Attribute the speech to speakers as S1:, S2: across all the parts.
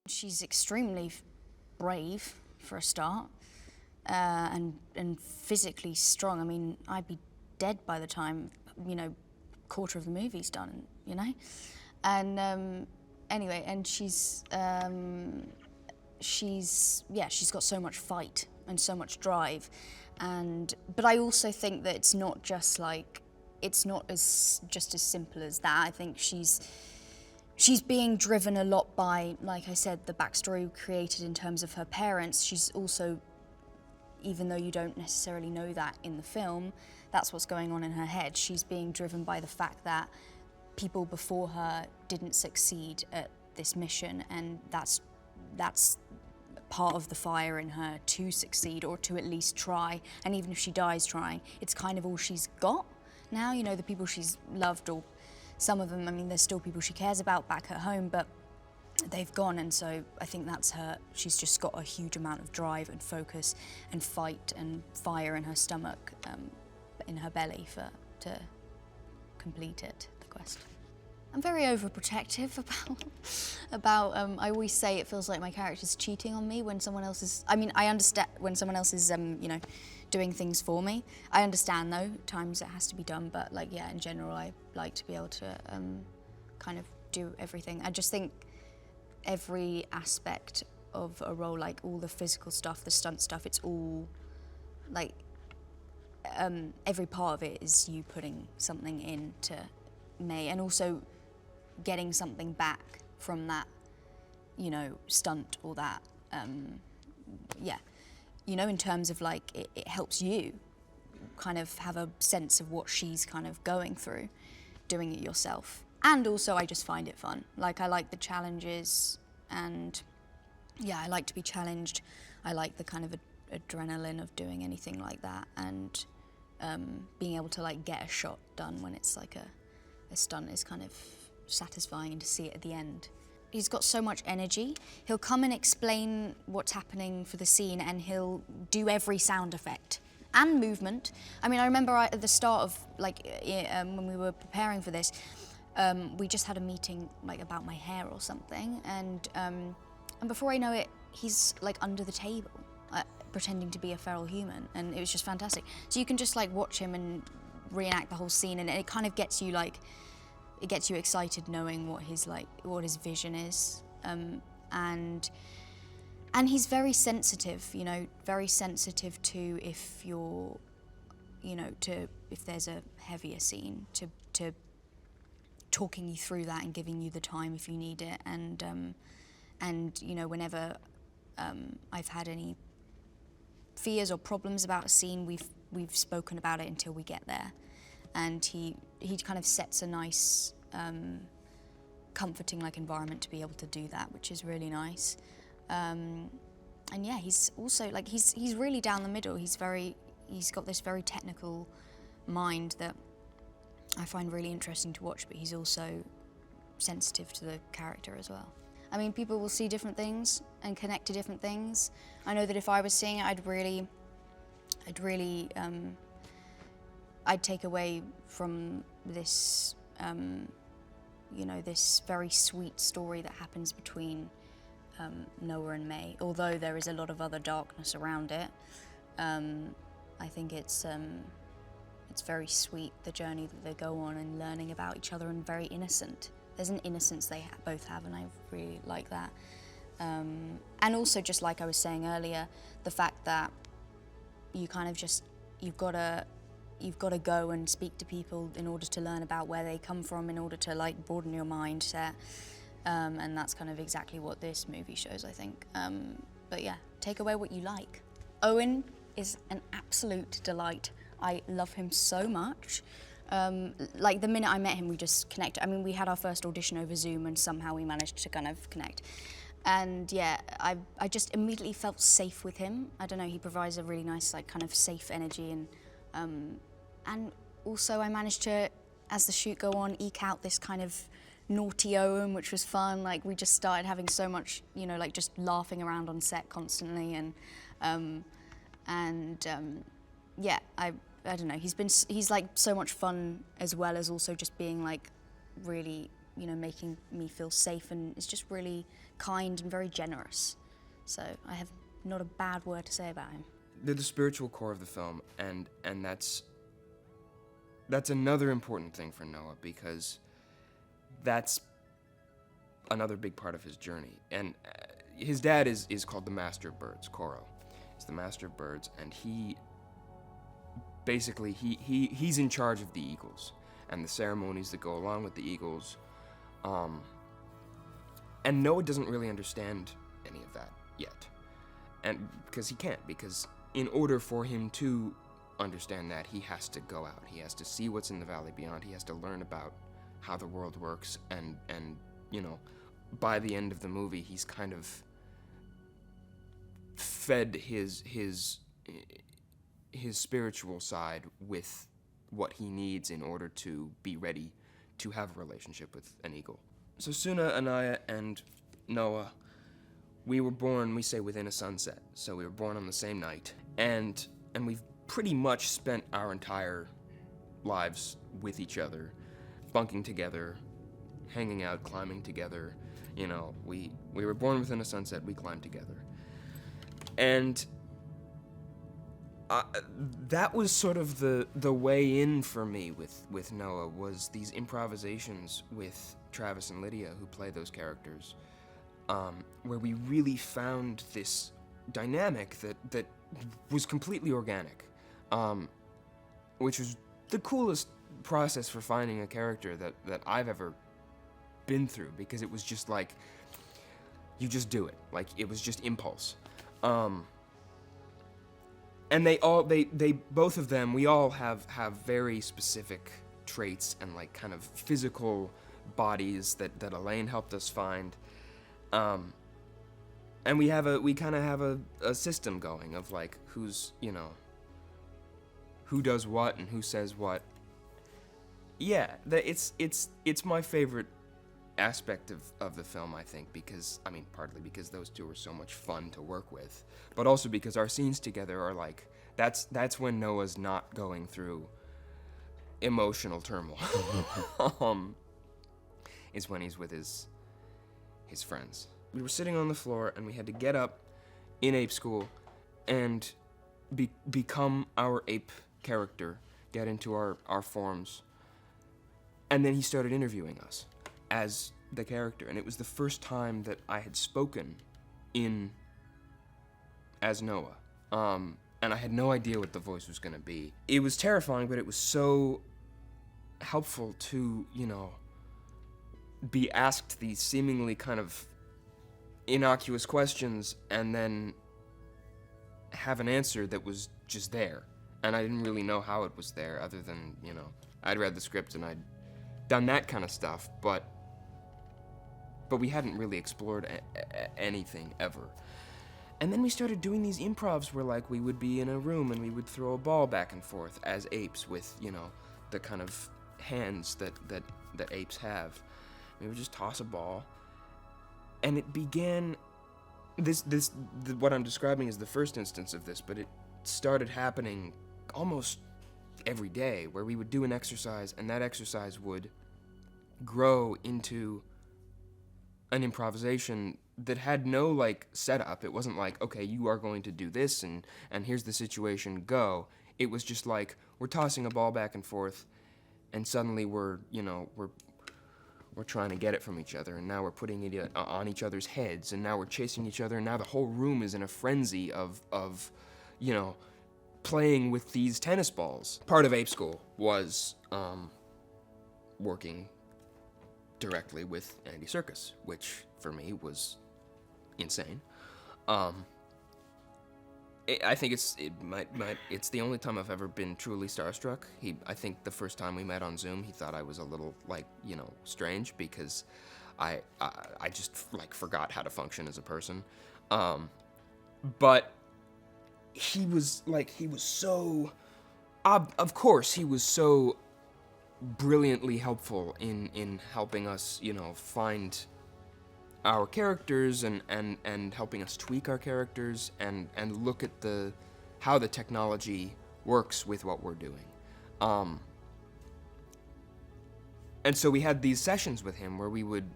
S1: She's extremely brave for a start, and physically strong. I mean, I'd be dead by the time, you know, quarter of the movie's done, you know? And anyway, and she's got so much fight and so much drive. But I also think that it's not just like, it's not just as simple as that. I think she's being driven a lot by, like I said, the backstory created in terms of her parents. She's also, even though you don't necessarily know that in the film, that's what's going on in her head. She's being driven by the fact that people before her didn't succeed at this mission, and that's part of the fire in her to succeed, or to at least try. And even if she dies trying, it's kind of all she's got now. You know, the people she's loved, or some of them, I mean, there's still people she cares about back at home, but they've gone, and so I think that's her. She's just got a huge amount of drive and focus and fight and fire in her stomach, in her belly to complete it, the quest. I'm very overprotective about I always say it feels like my character's cheating on me when someone else is, I mean, I understand when someone else is, you know, doing things for me. I understand though, times it has to be done, but like, yeah, in general, I like to be able to kind of do everything. I just think every aspect of a role, like all the physical stuff, the stunt stuff, it's all like, every part of it is you putting something into May, and also getting something back from that, you know, stunt or that, yeah. You know, in terms of like, it helps you kind of have a sense of what she's kind of going through, doing it yourself. And also I just find it fun. Like, I like the challenges, and yeah, I like to be challenged. I like the kind of adrenaline of doing anything like that, and being able to like get a shot done when it's like a stunt is kind of satisfying, and to see it at the end. He's got so much energy. He'll come and explain what's happening for the scene, and he'll do every sound effect and movement. I mean, I remember at the start of, like, when we were preparing for this, we just had a meeting like about my hair or something, and before I know it, he's like under the table, pretending to be a feral human, and it was just fantastic. So you can just like watch him and reenact the whole scene, and it kind of gets you like, it gets you excited knowing what his vision is, and he's very sensitive, you know, very sensitive to if you're, you know, to if there's a heavier scene, to talking you through that and giving you the time if you need it, and you know, whenever I've had any fears or problems about a scene, we've spoken about it until we get there. And he kind of sets a nice, comforting like environment to be able to do that, which is really nice. And yeah, he's also like, he's really down the middle. He's got this very technical mind that I find really interesting to watch, but he's also sensitive to the character as well. I mean, people will see different things and connect to different things. I know that if I was seeing it, I'd take away from this, you know, this very sweet story that happens between Noah and May. Although there is a lot of other darkness around it, I think it's very sweet, the journey that they go on and learning about each other, and very innocent. There's an innocence they both have, and I really like that. And also, just like I was saying earlier, the fact that you kind of just, you've got to go and speak to people in order to learn about where they come from, in order to like broaden your mindset. And that's kind of exactly what this movie shows, I think. But yeah, take away what you like. Owen is an absolute delight. I love him so much. Like the minute I met him, we just connected. I mean, we had our first audition over Zoom, and somehow we managed to kind of connect. And yeah, I just immediately felt safe with him. I don't know, he provides a really nice, like, kind of safe energy, and also I managed to, as the shoot go on, eke out this kind of naughty Owen, which was fun. Like, we just started having so much, you know, like, just laughing around on set constantly, and yeah, I don't know, he's like so much fun, as well as also just being like really, you know, making me feel safe, and it's just really kind and very generous. So I have not a bad word to say about him.
S2: They're the spiritual core of the film, and that's another important thing for Noah, because that's another big part of his journey. And his dad is called the Master of Birds, Koro. He's the Master of Birds, and he basically he's in charge of the eagles and the ceremonies that go along with the eagles. And Noah doesn't really understand any of that yet. And because he can't, because in order for him to understand that, he has to go out. He has to see what's in the valley beyond. He has to learn about how the world works, and you know, by the end of the movie, he's kind of fed his spiritual side with what he needs in order to be ready to have a relationship with an eagle. So Suna, Anaya, and Noah, we were born, we say, within a sunset. So we were born on the same night, and we've pretty much spent our entire lives with each other, bunking together, hanging out, climbing together. You know, we were born within a sunset, we climbed together. And that was sort of the way in for me with Noah, was these improvisations with Travis and Lydia, who play those characters, where we really found this dynamic that was completely organic, which was the coolest process for finding a character that I've ever been through, because it was just like, you just do it. Like, it was just impulse. And they both of them, we all have very specific traits and, like, kind of physical bodies that Elaine helped us find. And we kind of have a system going of, like, who's, you know, who does what and who says what. Yeah, it's my favorite aspect of the film, I think, because, I mean, partly because those two are so much fun to work with, but also because our scenes together are like, that's when Noah's not going through emotional turmoil. Is when he's with his friends. We were sitting on the floor, and we had to get up in ape school and become our ape character, get into our forms. And then he started interviewing us as the character, and it was the first time that I had spoken as Noah. And I had no idea what the voice was gonna be. It was terrifying, but it was so helpful to, you know, be asked these seemingly kind of innocuous questions and then have an answer that was just there. And I didn't really know how it was there, other than, you know, I'd read the script and I'd done that kind of stuff, but we hadn't really explored anything ever. And then we started doing these improvs where, like, we would be in a room and we would throw a ball back and forth as apes with, you know, the kind of hands that apes have. We would just toss a ball, and it began. What I'm describing is the first instance of this, but it started happening almost every day, where we would do an exercise, and that exercise would grow into an improvisation that had no, like, setup. It wasn't like, okay, you are going to do this, and here's the situation, go. It was just like, we're tossing a ball back and forth, and suddenly we're trying to get it from each other, and now we're putting it on each other's heads, and now we're chasing each other, and now the whole room is in a frenzy of you know, playing with these tennis balls. Part of Ape School was working directly with Andy Serkis, which for me was insane. I think it's the only time I've ever been truly starstruck. I think the first time we met on Zoom, he thought I was a little, like, you know, strange, because I just like forgot how to function as a person. But he was so, of course, he was so brilliantly helpful in helping us, find our characters and helping us tweak our characters and look at how the technology works with what we're doing. And so we had these sessions with him where we would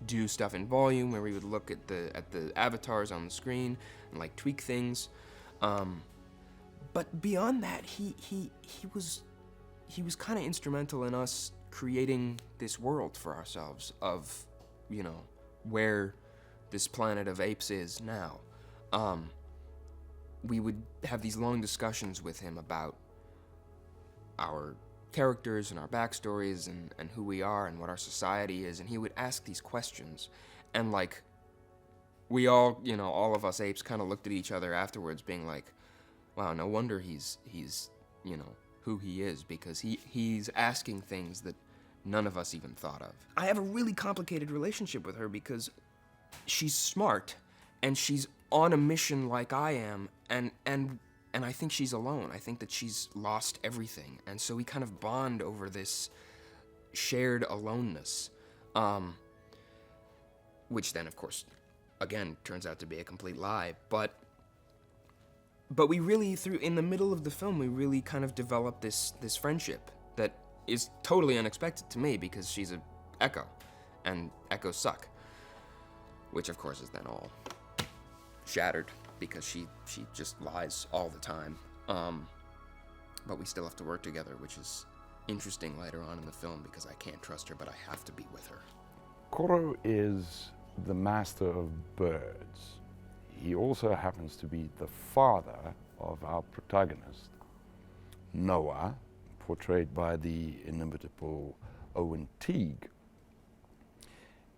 S2: do stuff in volume, where we would look at the avatars on the screen and like tweak things. But beyond that, he was kind of instrumental in us creating this world for ourselves of, where this planet of apes is now. We would have these long discussions with him about our characters and our backstories and who we are and what our society is, and he would ask these questions, and like we all, all of us apes kind of looked at each other afterwards being like, wow, no wonder he's who he is, because he's asking things that none of us even thought of. I have a really complicated relationship with her because she's smart and she's on a mission like I am, and I think she's alone. I think that she's lost everything, and so we kind of bond over this shared aloneness, which then, of course, again, turns out to be a complete lie. But we really, in the middle of the film, we really kind of developed this friendship that is totally unexpected to me because she's an echo, and echoes suck, which of course is then all shattered because she just lies all the time. But we still have to work together, which is interesting later on in the film because I can't trust her, but I have to be with her.
S3: Koro is the master of birds. He also happens to be the father of our protagonist, Noah, portrayed by the inimitable Owen Teague.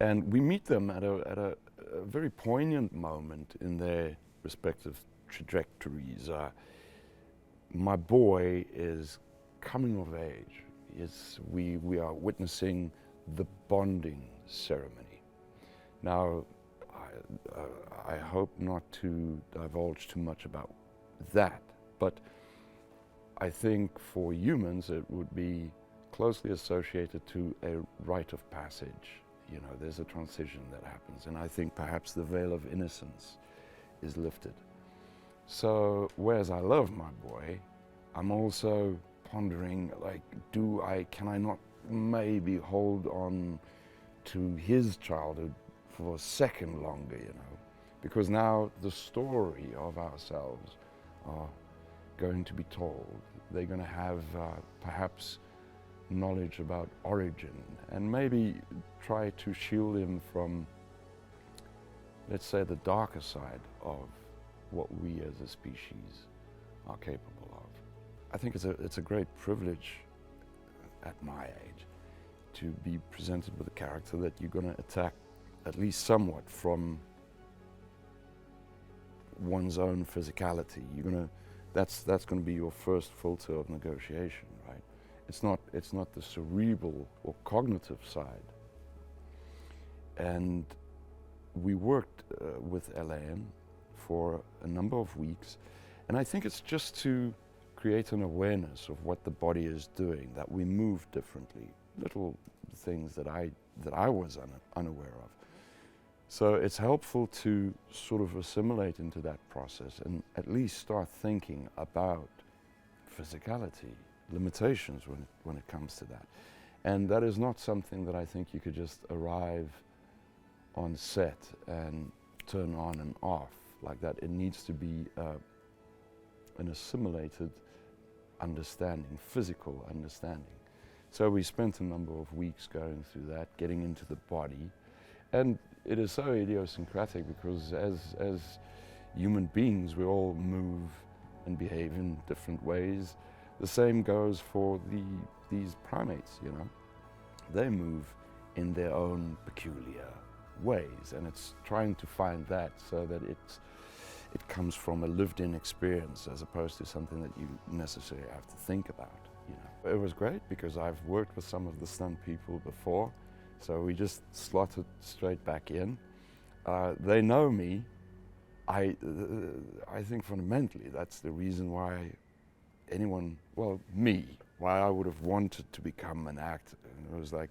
S3: And we meet them at a very poignant moment in their respective trajectories. My boy is coming of age. We are witnessing the bonding ceremony. Now, I hope not to divulge too much about that, but I think for humans it would be closely associated to a rite of passage. There's a transition that happens, and I think perhaps the veil of innocence is lifted. So, whereas I love my boy, I'm also pondering, like, can I not maybe hold on to his childhood for a second longer, Because now the story of ourselves are going to be told. They're going to have perhaps knowledge about origin, and maybe try to shield him from, let's say, the darker side of what we as a species are capable of. I think it's a great privilege at my age to be presented with a character that you're going to attack at least somewhat from one's own physicality. That's going to be your first filter of negotiation, right? It's not the cerebral or cognitive side. And we worked with LAN for a number of weeks, and I think it's just to create an awareness of what the body is doing, that we move differently, little things that I was unaware of. So it's helpful to sort of assimilate into that process and at least start thinking about physicality, limitations when it comes to that. And that is not something that I think you could just arrive on set and turn on and off like that. It needs to be an assimilated understanding, physical understanding. So we spent a number of weeks going through that, getting into the body. And it is so idiosyncratic because as human beings, we all move and behave in different ways. The same goes for these primates, They move in their own peculiar ways, and it's trying to find that so that it comes from a lived-in experience as opposed to something that you necessarily have to think about, It was great because I've worked with some of the stunt people before, So we just slot it straight back in. They know me. I think fundamentally that's the reason why anyone, well, me, why I would have wanted to become an actor. And it was like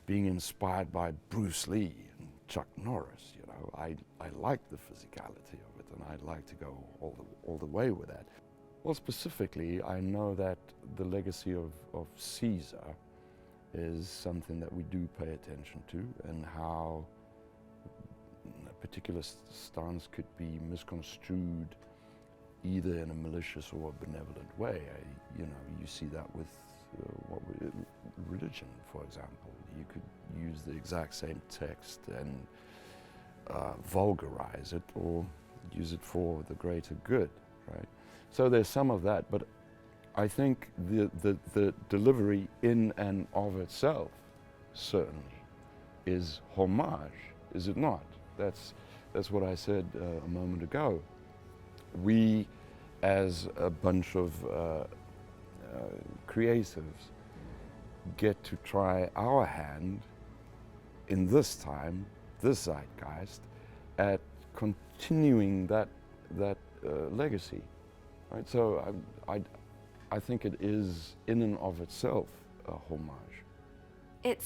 S3: being inspired by Bruce Lee and Chuck Norris, you know. I like the physicality of it, and I'd like to go all the way with that. Well, specifically, I know that the legacy of Caesar is something that we do pay attention to, and how a particular stance could be misconstrued either in a malicious or a benevolent way. You see that with religion, for example. You could use the exact same text and vulgarize it, or use it for the greater good, right? So there's some of that, but I think the delivery in and of itself certainly is homage, is it not? That's what I said a moment ago. We, as a bunch of creatives, get to try our hand in this time, this zeitgeist, at continuing that legacy, right? So I think it is in and of itself a homage.
S4: It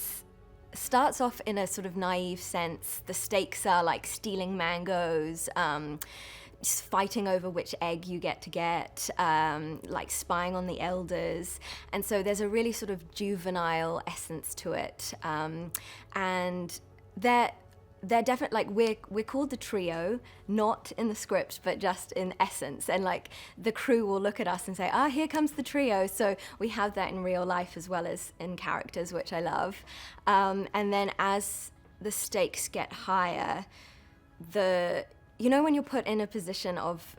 S4: starts off in a sort of naive sense. The stakes are like stealing mangoes, just fighting over which egg you get to get, like spying on the elders. And so there's a really sort of juvenile essence to it. And they're definitely, like, we're called the trio, not in the script, but just in essence. And like the crew will look at us and say, here comes the trio. So we have that in real life as well as in characters, which I love. And then as the stakes get higher, when you're put in a position of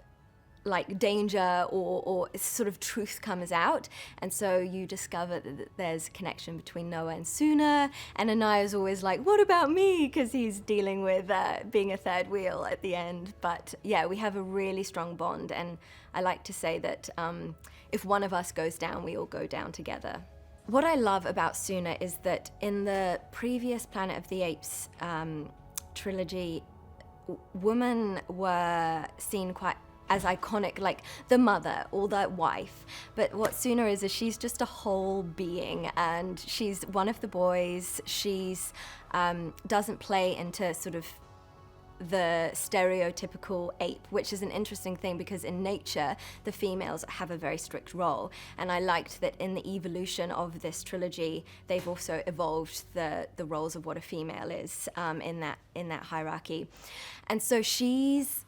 S4: like danger or sort of truth comes out, and so you discover that there's a connection between Noah and Suna, and Anaya's always like, what about me? Because he's dealing with being a third wheel at the end. But yeah, we have a really strong bond, and I like to say that if one of us goes down, we all go down together. What I love about Suna is that in the previous Planet of the Apes trilogy, women were seen quite as iconic, like the mother or the wife. But what Suna is she's just a whole being, and she's one of the boys. She's doesn't play into sort of the stereotypical ape, which is an interesting thing because in nature the females have a very strict role, and I liked that in the evolution of this trilogy they've also evolved the roles of what a female is in that hierarchy. And so she's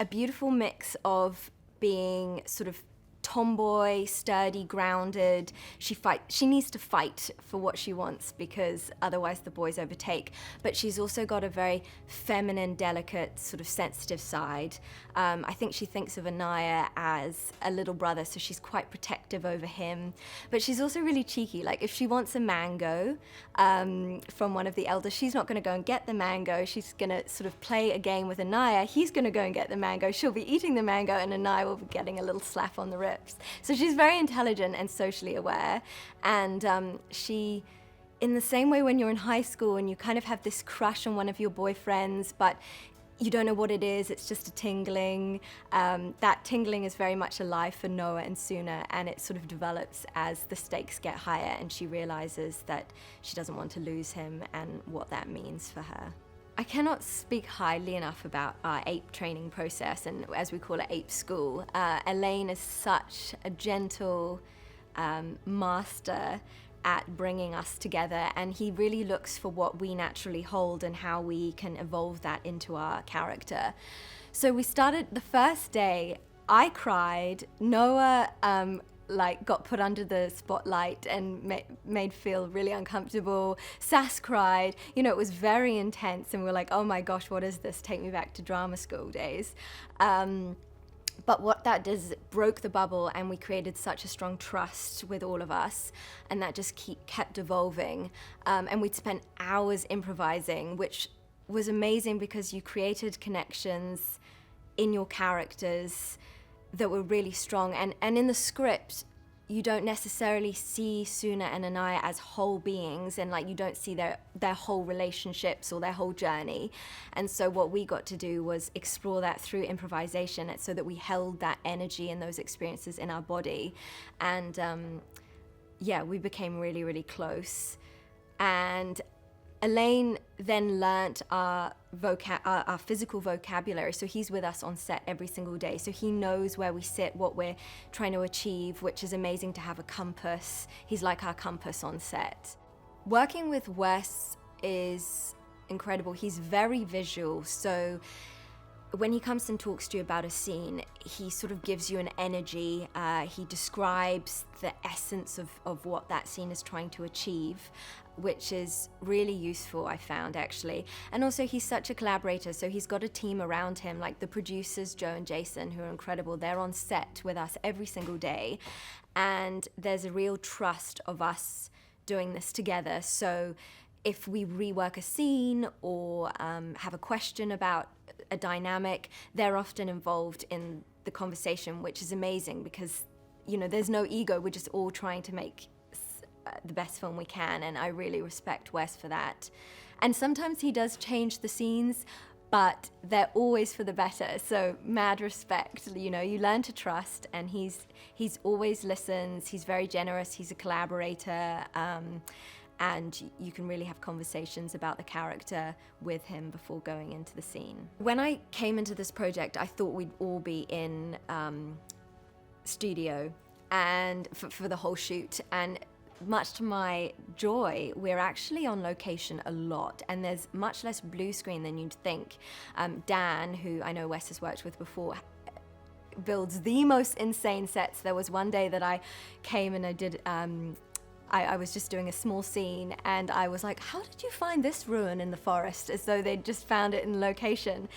S4: a beautiful mix of being sort of tomboy, sturdy, grounded. She needs to fight for what she wants because otherwise the boys overtake. But she's also got a very feminine, delicate, sort of sensitive side. I think she thinks of Anaya as a little brother, so she's quite protective over him. But she's also really cheeky. Like if she wants a mango from one of the elders, she's not going to go and get the mango. She's going to sort of play a game with Anaya. He's going to go and get the mango. She'll be eating the mango, and Anaya will be getting a little slap on the wrist. So she's very intelligent and socially aware, and she, in the same way when you're in high school and you kind of have this crush on one of your boyfriends, but you don't know what it is, it's just a tingling. That tingling is very much alive for Noah and Suna, and it sort of develops as the stakes get higher and she realizes that she doesn't want to lose him and what that means for her. I cannot speak highly enough about our ape training process, and as we call it, ape school. Elaine is such a gentle master at bringing us together, and he really looks for what we naturally hold and how we can evolve that into our character. So we started the first day, I cried, Noah got put under the spotlight and made feel really uncomfortable. Sass cried. It was very intense, and we were like, oh my gosh, what is this? Take me back to drama school days. But what that does is it broke the bubble, and we created such a strong trust with all of us, and that just kept evolving. And we'd spent hours improvising, which was amazing because you created connections in your characters that were really strong. And in the script, you don't necessarily see Suna and Anaya as whole beings, and like you don't see their whole relationships or their whole journey. And so what we got to do was explore that through improvisation, so that we held that energy and those experiences in our body. And we became really, really close. And Elaine then learnt our physical vocabulary, so he's with us on set every single day, so he knows where we sit, what we're trying to achieve, which is amazing to have a compass. He's like our compass on set. Working with Wes is incredible. He's very visual, so when he comes and talks to you about a scene, he sort of gives you an energy. He describes the essence of what that scene is trying to achieve, which is really useful, I found, actually. And also, he's such a collaborator, so he's got a team around him, like the producers, Joe and Jason, who are incredible. They're on set with us every single day, and there's a real trust of us doing this together. So if we rework a scene or have a question about a dynamic, they're often involved in the conversation, which is amazing because, you know, there's no ego. We're just all trying to make the best film we can, and I really respect Wes for that. And sometimes he does change the scenes, but they're always for the better, so mad respect. You know, you learn to trust, and he's always listens, he's very generous, he's a collaborator, and you can really have conversations about the character with him before going into the scene. When I came into this project, I thought we'd all be in studio and for the whole shoot, and much to my joy, we're actually on location a lot, and there's much less blue screen than you'd think. Dan, who I know Wes has worked with before, builds the most insane sets. There was one day that I came and I did I was just doing a small scene, and I was like, how did you find this ruin in the forest? As though they'd just found it in location.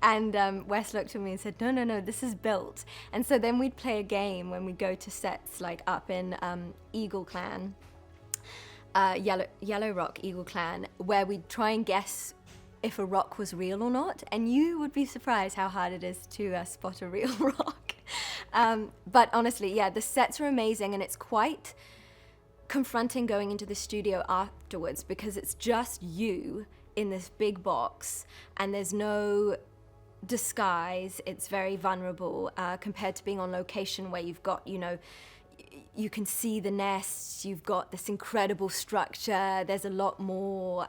S4: And Wes looked at me and said, no, this is built. And so then we'd play a game when we go to sets like up in Eagle Clan, Yellow Rock Eagle Clan, where we'd try and guess if a rock was real or not. And you would be surprised how hard it is to spot a real rock. But honestly, yeah, the sets are amazing, and it's quite confronting going into the studio afterwards because it's just you in this big box, and there's no disguise. It's very vulnerable compared to being on location where you've got, you know, you can see the nests, you've got this incredible structure, there's a lot more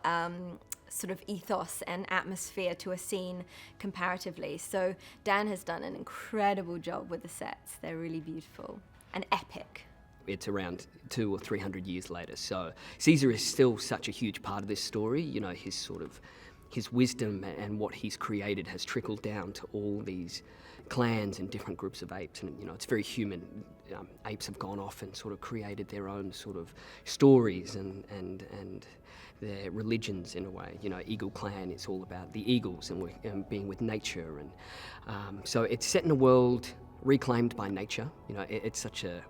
S4: sort of ethos and atmosphere to a scene comparatively. So Dan has done an incredible job with the sets. They're really beautiful and epic.
S5: It's around 200 or 300 years later. So Caesar is still such a huge part of this story. You know, his wisdom and what he's created has trickled down to all these clans and different groups of apes. And, you know, it's very human. Apes have gone off and sort of created their own sort of stories and their religions in a way. You know, Eagle Clan is all about the eagles and being with nature. And so it's set in a world reclaimed by nature. You know, it's such a...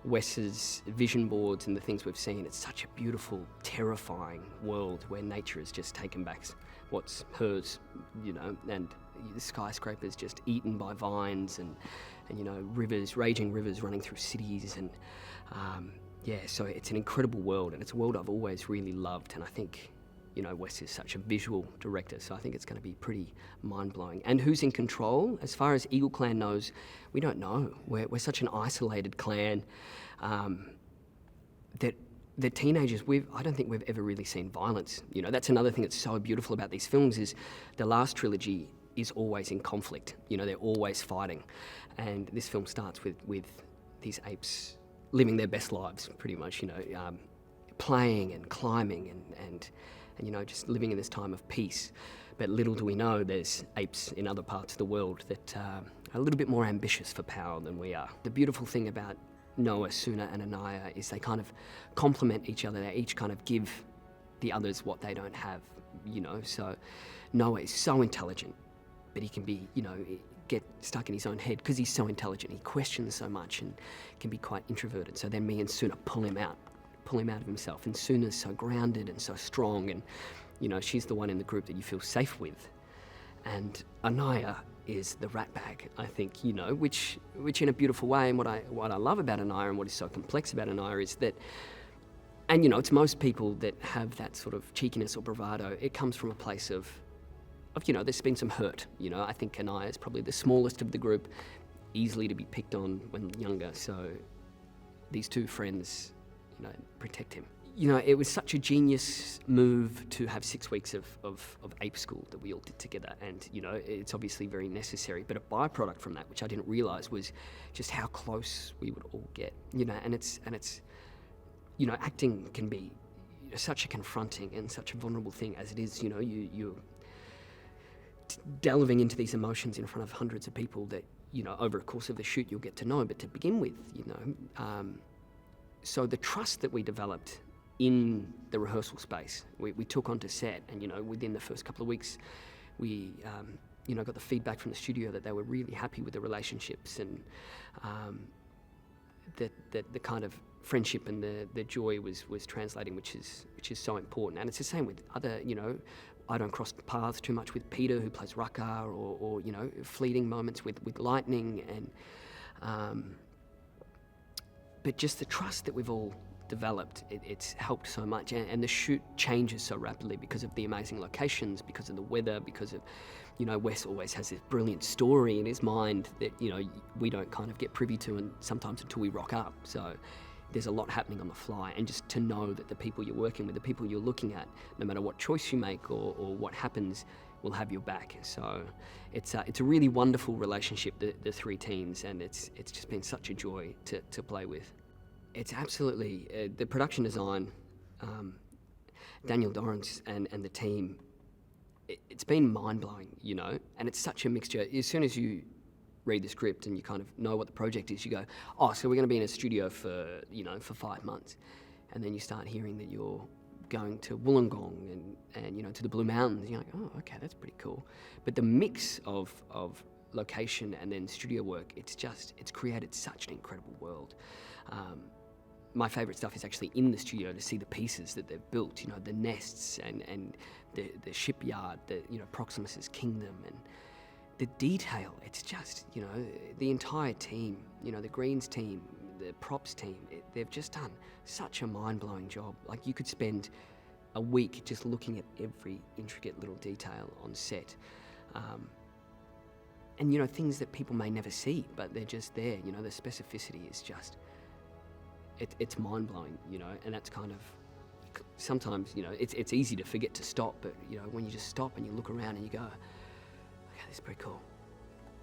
S5: Wes's vision boards and the things we've seen, it's such a beautiful, terrifying world where nature has just taken back what's hers, you know, and the skyscrapers just eaten by vines and you know, rivers, raging rivers running through cities, and so it's an incredible world, and it's a world I've always really loved, and I think, you know, Wes is such a visual director, so I think it's going to be pretty mind-blowing. And who's in control? As far as Eagle Clan knows, we don't know. We're such an isolated clan that the teenagers, I don't think we've ever really seen violence. You know, that's another thing that's so beautiful about these films is the last trilogy is always in conflict. You know, they're always fighting. And this film starts with these apes living their best lives, pretty much, you know, playing and climbing and you know, just living in this time of peace. But little do we know, there's apes in other parts of the world that are a little bit more ambitious for power than we are. The beautiful thing about Noah, Suna and Anaya is they kind of complement each other. They each kind of give the others what they don't have, you know. So Noah is so intelligent, but he can be, you know, get stuck in his own head because he's so intelligent. He questions so much and can be quite introverted. So then me and Suna pull him out of himself, and Suna's so grounded and so strong, and you know, she's the one in the group that you feel safe with. And Anaya is the rat bag, I think, you know, which in a beautiful way, and what I love about Anaya and what is so complex about Anaya is that, and you know, it's most people that have that sort of cheekiness or bravado, it comes from a place of you know, there's been some hurt, you know. I think Anaya is probably the smallest of the group, easily to be picked on when younger, so these two friends, you know, protect him. You know, it was such a genius move to have 6 weeks of ape school that we all did together, and you know, it's obviously very necessary, but a byproduct from that, which I didn't realise, was just how close we would all get, you know. And it's you know, acting can be such a confronting and such a vulnerable thing as it is, you know. You're delving into these emotions in front of hundreds of people that, you know, over the course of the shoot you'll get to know, but to begin with, you know, so the trust that we developed in the rehearsal space, we took onto set, and you know, within the first couple of weeks, we you know, got the feedback from the studio that they were really happy with the relationships, and that the kind of friendship and the joy was translating, which is so important. And it's the same with other, you know, I don't cross paths too much with Peter, who plays Raka, or you know, fleeting moments with Lightning, and but just the trust that we've all developed, it's helped so much. And the shoot changes so rapidly because of the amazing locations, because of the weather, because of, you know, Wes always has this brilliant story in his mind that, you know, we don't kind of get privy to, and sometimes until we rock up. So there's a lot happening on the fly, and just to know that the people you're working with, the people you're looking at, no matter what choice you make or what happens, will have your back. So it's a really wonderful relationship, the three teens, and it's just been such a joy to play with. It's absolutely, the production design, Daniel Dorrance and the team, it's been mind-blowing, you know, and it's such a mixture. As soon as you read the script and you kind of know what the project is, you go, oh, so we're going to be in a studio for, you know, for 5 months. And then you start hearing that you're going to Wollongong and you know, to the Blue Mountains. You're like, oh, okay, that's pretty cool. But the mix of location and then studio work, it's created such an incredible world. My favourite stuff is actually in the studio, to see the pieces that they've built, you know, the nests and the shipyard, you know, Proximus's kingdom, and the detail. It's just, you know, the entire team, you know, the Greens team, the props team, they've just done such a mind-blowing job. Like, you could spend a week just looking at every intricate little detail on set. And, you know, things that people may never see, but they're just there, you know, the specificity is just, it's mind-blowing, you know, and that's kind of, sometimes, you know, it's easy to forget to stop, but, you know, when you just stop and you look around and you go, okay, this is pretty cool.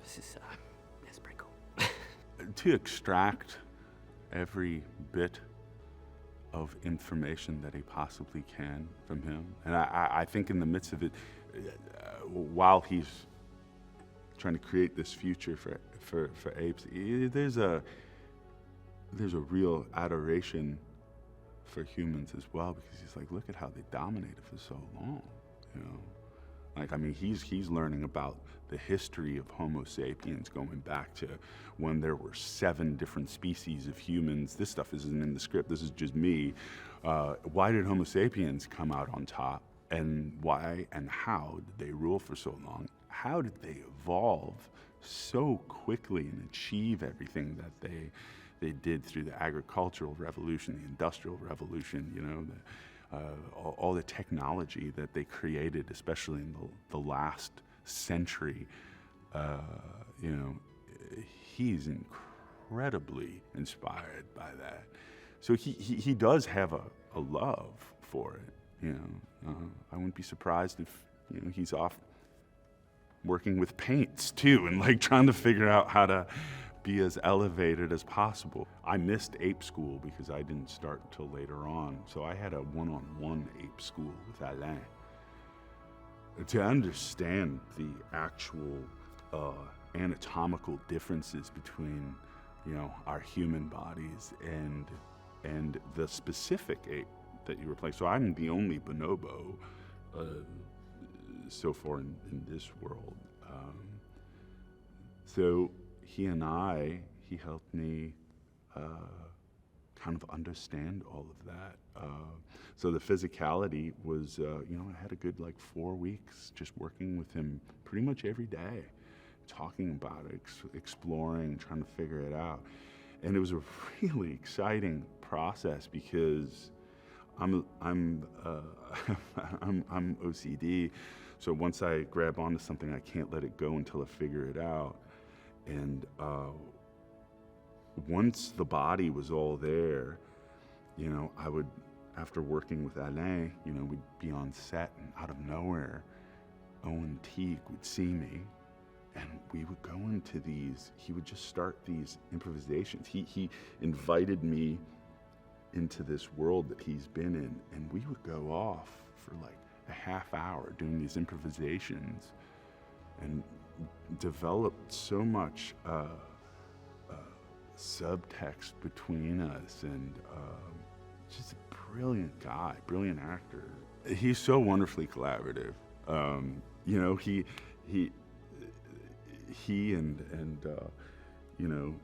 S5: That's pretty cool.
S6: To extract every bit of information that he possibly can from him, and I think in the midst of it, while he's trying to create this future for apes, there's a real adoration for humans as well, because he's like, look at how they dominated for so long, you know. Like, I mean, he's learning about the history of Homo sapiens, going back to when there were 7 different species of humans. This stuff isn't in the script, this is just me. Why did Homo sapiens come out on top? And why and how did they rule for so long? How did they evolve so quickly and achieve everything that they did through the agricultural revolution, the industrial revolution, you know, all the technology that they created, especially in the last century. You know, he's incredibly inspired by that. So he does have a love for it, you know. I wouldn't be surprised if, you know, he's off working with paints too, and like trying to figure out how to be as elevated as possible. I missed ape school because I didn't start until later on, so I had a one-on-one ape school with Alain. To understand the actual anatomical differences between, you know, our human bodies and the specific ape that you were playing. So I'm the only bonobo so far in this world. So he helped me kind of understand all of that. So the physicality was, you know, I had a good like 4 weeks just working with him pretty much every day, talking about it, exploring, trying to figure it out. And it was a really exciting process because I'm OCD, so once I grab onto something, I can't let it go until I figure it out. And once the body was all there, you know, I would, after working with Alain, you know, we'd be on set, and out of nowhere, Owen Teague would see me, and we would go into these, he would just start these improvisations. He invited me into this world that he's been in, and we would go off for like a half hour doing these improvisations and developed so much subtext between us, and just a brilliant guy, brilliant actor. He's so wonderfully collaborative. You know, he and you know,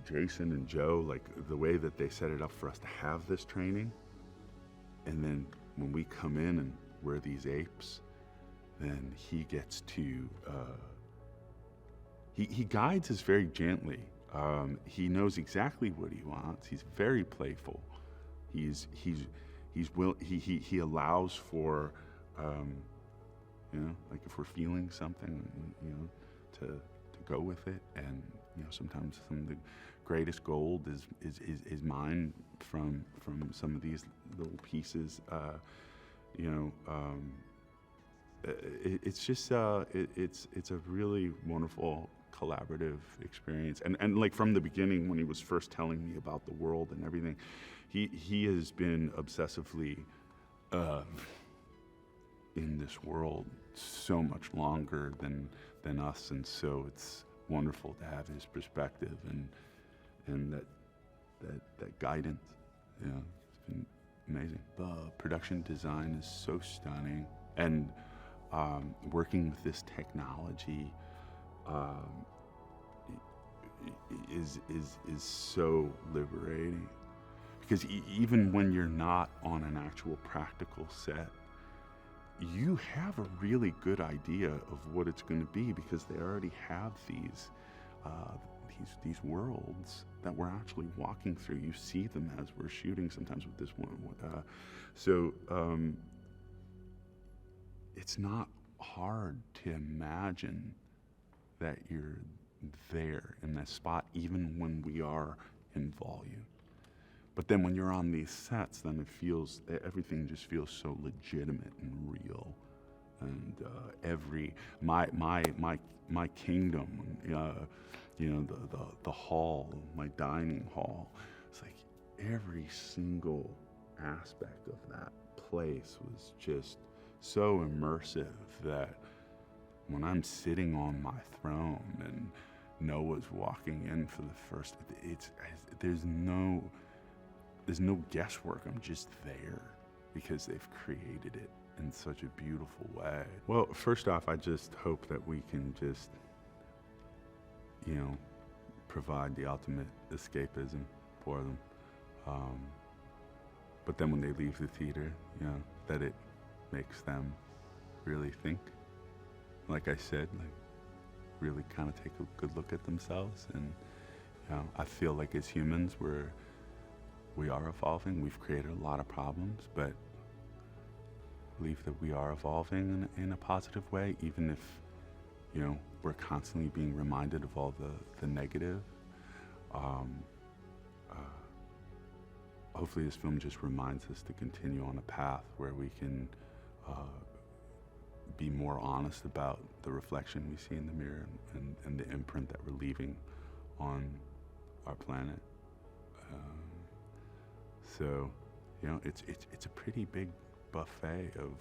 S6: Jason and Joe, like the way that they set it up for us to have this training, and then when we come in and we're these apes, then he gets to he guides us very gently. He knows exactly what he wants. He's very playful. He allows for you know, like if we're feeling something, you know, to go with it. And you know, sometimes some of the greatest gold is mined from some of these little pieces. You know, it's just it's a really wonderful collaborative experience. And like from the beginning, when he was first telling me about the world and everything, he has been obsessively in this world so much longer than us, and so it's wonderful to have his perspective and that guidance. You know, it's been amazing. The production design is so stunning, and working with this technology is so liberating, because even when you're not on an actual practical set, you have a really good idea of what it's going to be, because they already have these worlds that we're actually walking through. You see them as we're shooting sometimes with this one. So it's not hard to imagine that you're there in that spot, even when we are in volume. But then when you're on these sets, then everything just feels so legitimate and real. And my kingdom, you know, the hall, my dining hall, it's like every single aspect of that place was just so immersive that when I'm sitting on my throne and Noah's walking in for the first, there's no guesswork. I'm just there because they've created it in such a beautiful way. Well, first off, I just hope that we can just, you know, provide the ultimate escapism for them. But then when they leave the theater, you know, that it makes them really think. Like I said, like really kind of take a good look at themselves. And you know, I feel like as humans, we are evolving. We've created a lot of problems, but I believe that we are evolving in a positive way, even if, you know, we're constantly being reminded of all the negative. Hopefully this film just reminds us to continue on a path where we can be more honest about the reflection we see in the mirror and the imprint that we're leaving on our planet. So, you know, it's a pretty big buffet of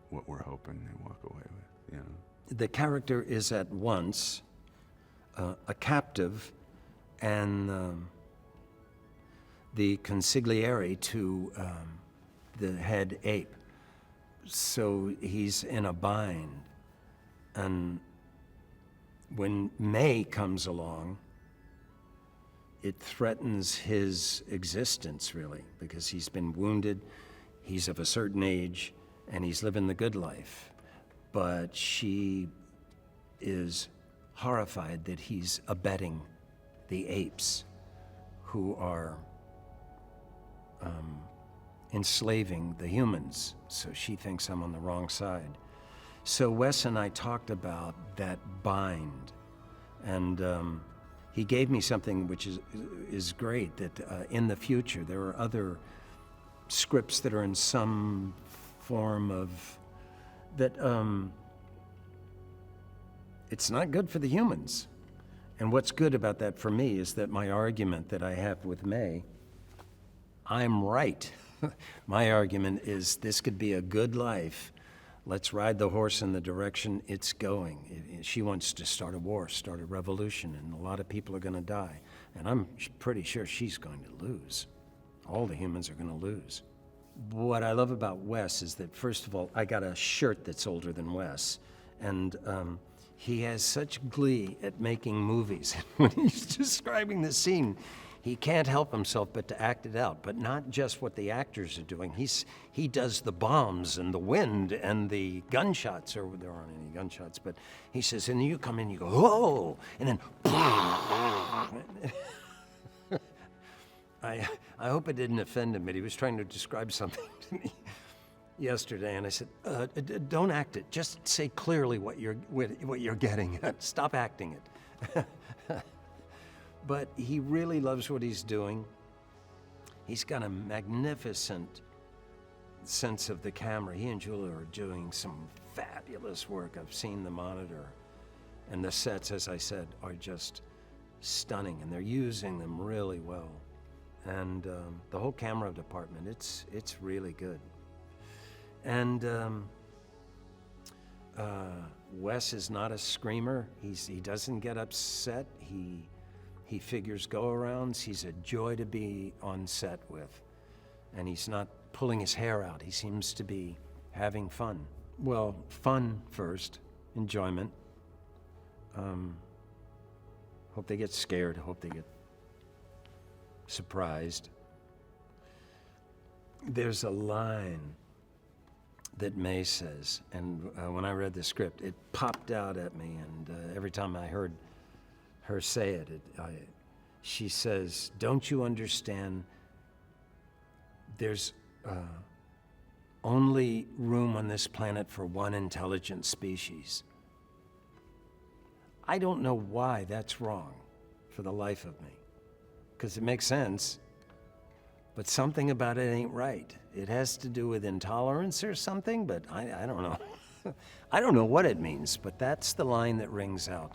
S6: what we're hoping they walk away with, you know.
S7: The character is at once a captive and the consigliere to the head ape. So he's in a bind. And when May comes along, it threatens his existence, really, because he's been wounded, he's of a certain age, and he's living the good life. But she is horrified that he's abetting the apes who are enslaving the humans. So she thinks I'm on the wrong side. So Wes and I talked about that bind, and he gave me something which is great, that in the future there are other scripts that are in some form of that it's not good for the humans. And what's good about that for me is that my argument that I have with May, I'm right. My argument is this could be a good life. Let's ride the horse in the direction it's going. She wants to start a war, start a revolution, and a lot of people are going to die. And I'm pretty sure she's going to lose. All the humans are going to lose. What I love about Wes is that, first of all, I got a shirt that's older than Wes, and he has such glee at making movies. When he's describing the scene, he can't help himself but to act it out, but not just what the actors are doing. He does the bombs and the wind and the gunshots, or there aren't any gunshots, but he says, and you come in, you go, whoa, and then, I hope it didn't offend him, but he was trying to describe something to me yesterday, and I said, don't act it. Just say clearly what you're getting at. Stop acting it. But he really loves what he's doing. He's got a magnificent sense of the camera. He and Julia are doing some fabulous work. I've seen the monitor. And the sets, as I said, are just stunning, and they're using them really well. And the whole camera department, it's really good. And Wes is not a screamer. He doesn't get upset. He figures go-arounds. He's a joy to be on set with. And he's not pulling his hair out. He seems to be having fun. Well, fun first, enjoyment. Hope they get scared. Hope they get surprised. There's a line that May says, and when I read the script, it popped out at me, and every time I heard her say it, she says, don't you understand, there's only room on this planet for one intelligent species. I don't know why that's wrong, for the life of me, because it makes sense, but something about it ain't right. It has to do with intolerance or something, but I don't know. I don't know what it means, but that's the line that rings out.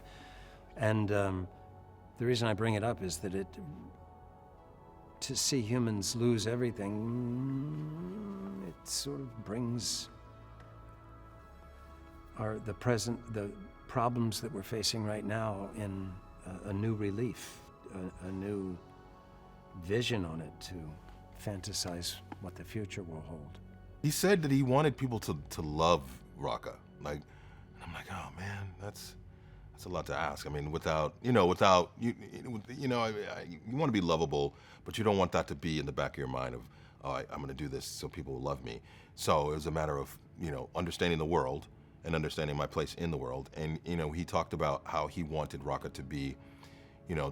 S7: And the reason I bring it up is that to see humans lose everything, it sort of brings the problems that we're facing right now in a new relief, a new vision on it to fantasize what the future will hold.
S8: He said that he wanted people to love Raqqa. Like, and I'm like, oh man, that's a lot to ask. I mean, you want to be lovable, but you don't want that to be in the back of your mind of, oh, I'm going to do this so people will love me. So it was a matter of, understanding the world and understanding my place in the world. And, he talked about how he wanted Raqqa to be,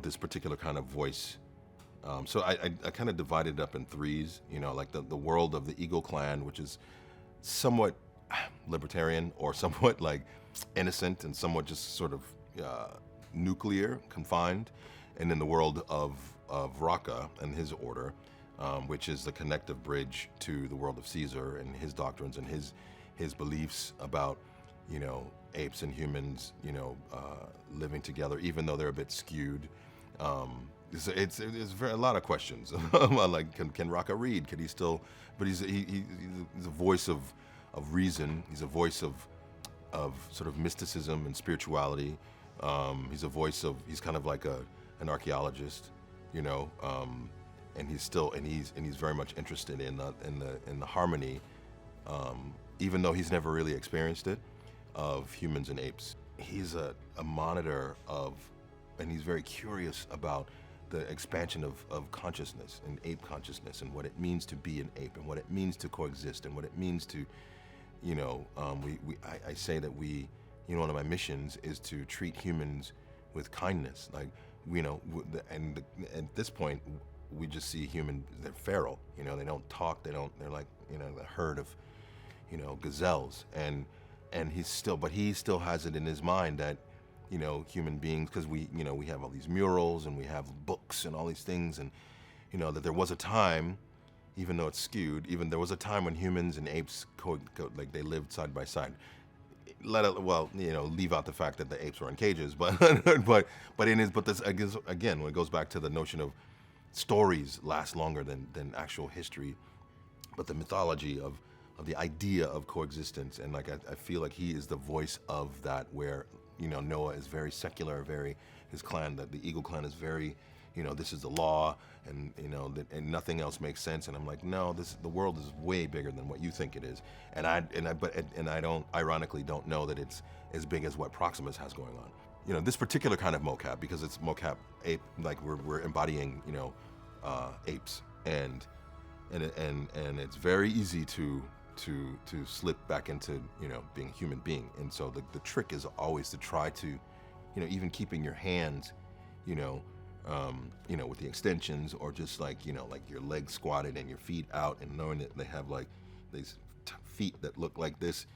S8: this particular kind of voice. So I kind of divided it up in threes, like the world of the Eagle clan, which is somewhat libertarian or somewhat like innocent and somewhat just sort of nuclear, confined, and then the world of Raqqa and his order, which is the connective bridge to the world of Caesar and his doctrines and his beliefs about, apes and humans, living together, even though they're a bit skewed. It's a lot of questions. Like, can Raqqa read? Could he still? But he's a voice of reason. He's a voice of sort of mysticism and spirituality. He's kind of like an archaeologist, and he's very much interested in the harmony, even though he's never really experienced it, of humans and apes. He's a monitor and he's very curious about the expansion of consciousness and ape consciousness and what it means to be an ape and what it means to coexist and what it means to, I say that we one of my missions is to treat humans with kindness. Like, and at this point, we just see they're feral. They don't talk. They're like, the herd of, gazelles. And he still has it in his mind that, human beings, because we have all these murals and we have books and all these things, and, that there was a time, even though it's skewed, there was a time when humans and apes like they lived side by side. Leave out the fact that the apes were in cages, but this again, when it goes back to the notion of stories last longer than actual history, but the mythology of the idea of coexistence, and like I feel like he is the voice of that, where Noah is very secular, his clan, the Eagle clan is very, this is the law, and and nothing else makes sense. And I'm like, no, the world is way bigger than what you think it is. And I don't, ironically, don't know that it's as big as what Proximus has going on. This particular kind of mocap, because it's mocap ape, like we're embodying, apes, and it's very easy to slip back into being a human being. And so the trick is always to try to, even keeping your hands, with the extensions, or just like like your legs squatted and your feet out, and knowing that they have like these feet that look like this,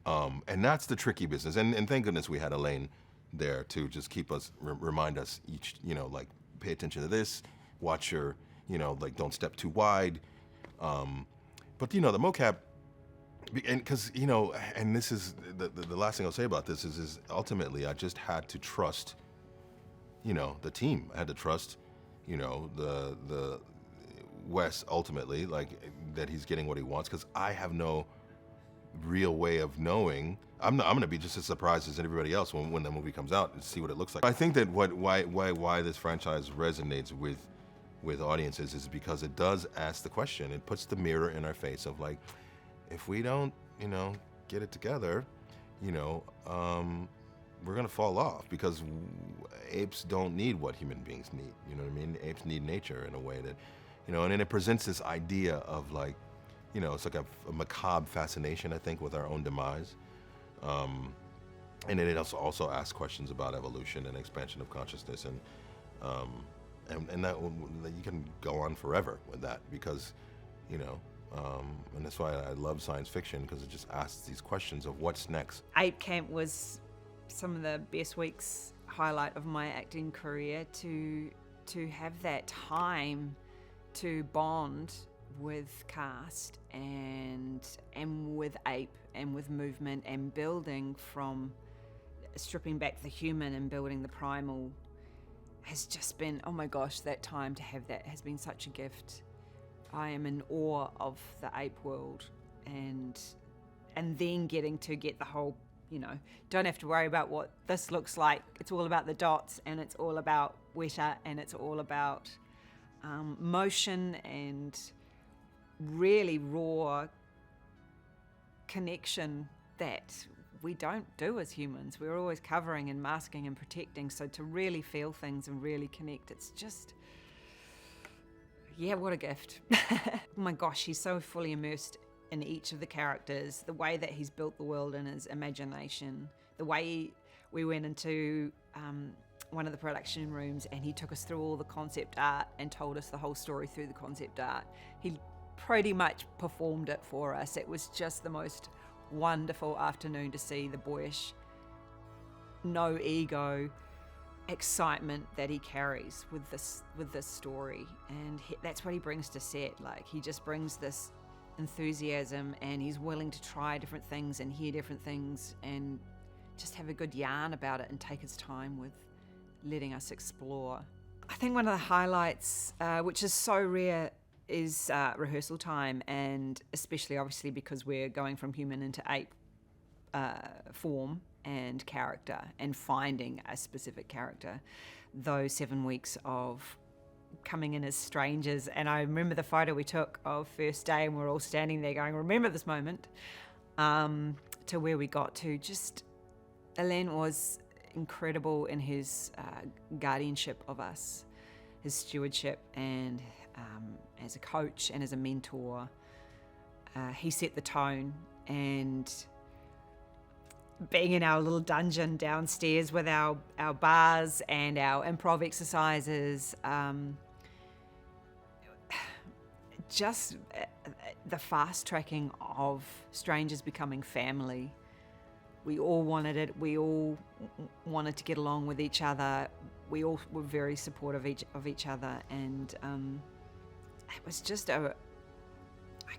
S8: and that's the tricky business. And thank goodness we had Elaine there to just keep us, remind us each, like pay attention to this, watch your, like don't step too wide. But the mocap, and because and this is the last thing I'll say about this is ultimately I just had to trust, the team. I had to trust, the Wes, ultimately, like that he's getting what he wants, because I have no real way of knowing. I'm gonna be just as surprised as everybody else when the movie comes out and see what it looks like. I think that why this franchise resonates with audiences is because it does ask the question. It puts the mirror in our face of like, if we don't, get it together, we're gonna fall off, because apes don't need what human beings need. You know what I mean? Apes need nature in a way that, and then it presents this idea of like, it's like a macabre fascination, I think, with our own demise. And then it also asks questions about evolution and expansion of consciousness, and that you can go on forever with that, because, and that's why I love science fiction, because it just asks these questions of what's next.
S9: Ape Camp was some of the best weeks, highlight of my acting career, to have that time to bond with cast and with Ape and with movement, and building from stripping back the human and building the primal has just been, oh my gosh, that time to have that has been such a gift. I am in awe of the ape world, and then getting to get the whole, don't have to worry about what this looks like. It's all about the dots, and it's all about Weta, and it's all about motion and really raw connection that we don't do as humans. We're always covering and masking and protecting. So to really feel things and really connect, it's just, yeah, what a gift. Oh my gosh, he's so fully immersed in each of the characters, the way that he's built the world in his imagination, the way we went into one of the production rooms and he took us through all the concept art and told us the whole story through the concept art. He pretty much performed it for us. It was just the most wonderful afternoon to see the boyish, no ego excitement that he carries with this story, and that's what he brings to set. Like, he just brings this enthusiasm, and he's willing to try different things and hear different things and just have a good yarn about it and take his time with letting us explore. I think one of the highlights, which is so rare, is rehearsal time, and especially obviously because we're going from human into ape form and character and finding a specific character. Those 7 weeks of coming in as strangers, and I remember the photo we took of first day and we're all standing there going, remember this moment, to where we got to. Just, Alain was incredible in his guardianship of us, his stewardship, and as a coach and as a mentor. He set the tone, and being in our little dungeon downstairs with our bars and our improv exercises, just the fast tracking of strangers becoming family. We all wanted it. We all wanted to get along with each other. We all were very supportive of each other, and it was just I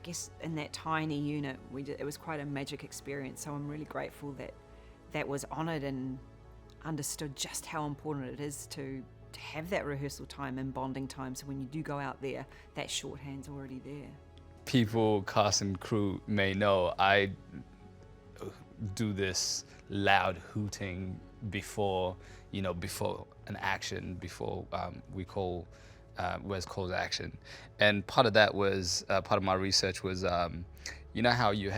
S9: guess in that tiny unit, it was quite a magic experience. So I'm really grateful that was honoured and understood just how important it is to have that rehearsal time and bonding time. So when you do go out there, that shorthand's already there.
S10: People, cast and crew may know I do this loud hooting before an action, before we call where's call to action. And part of that was part of my research was you know how you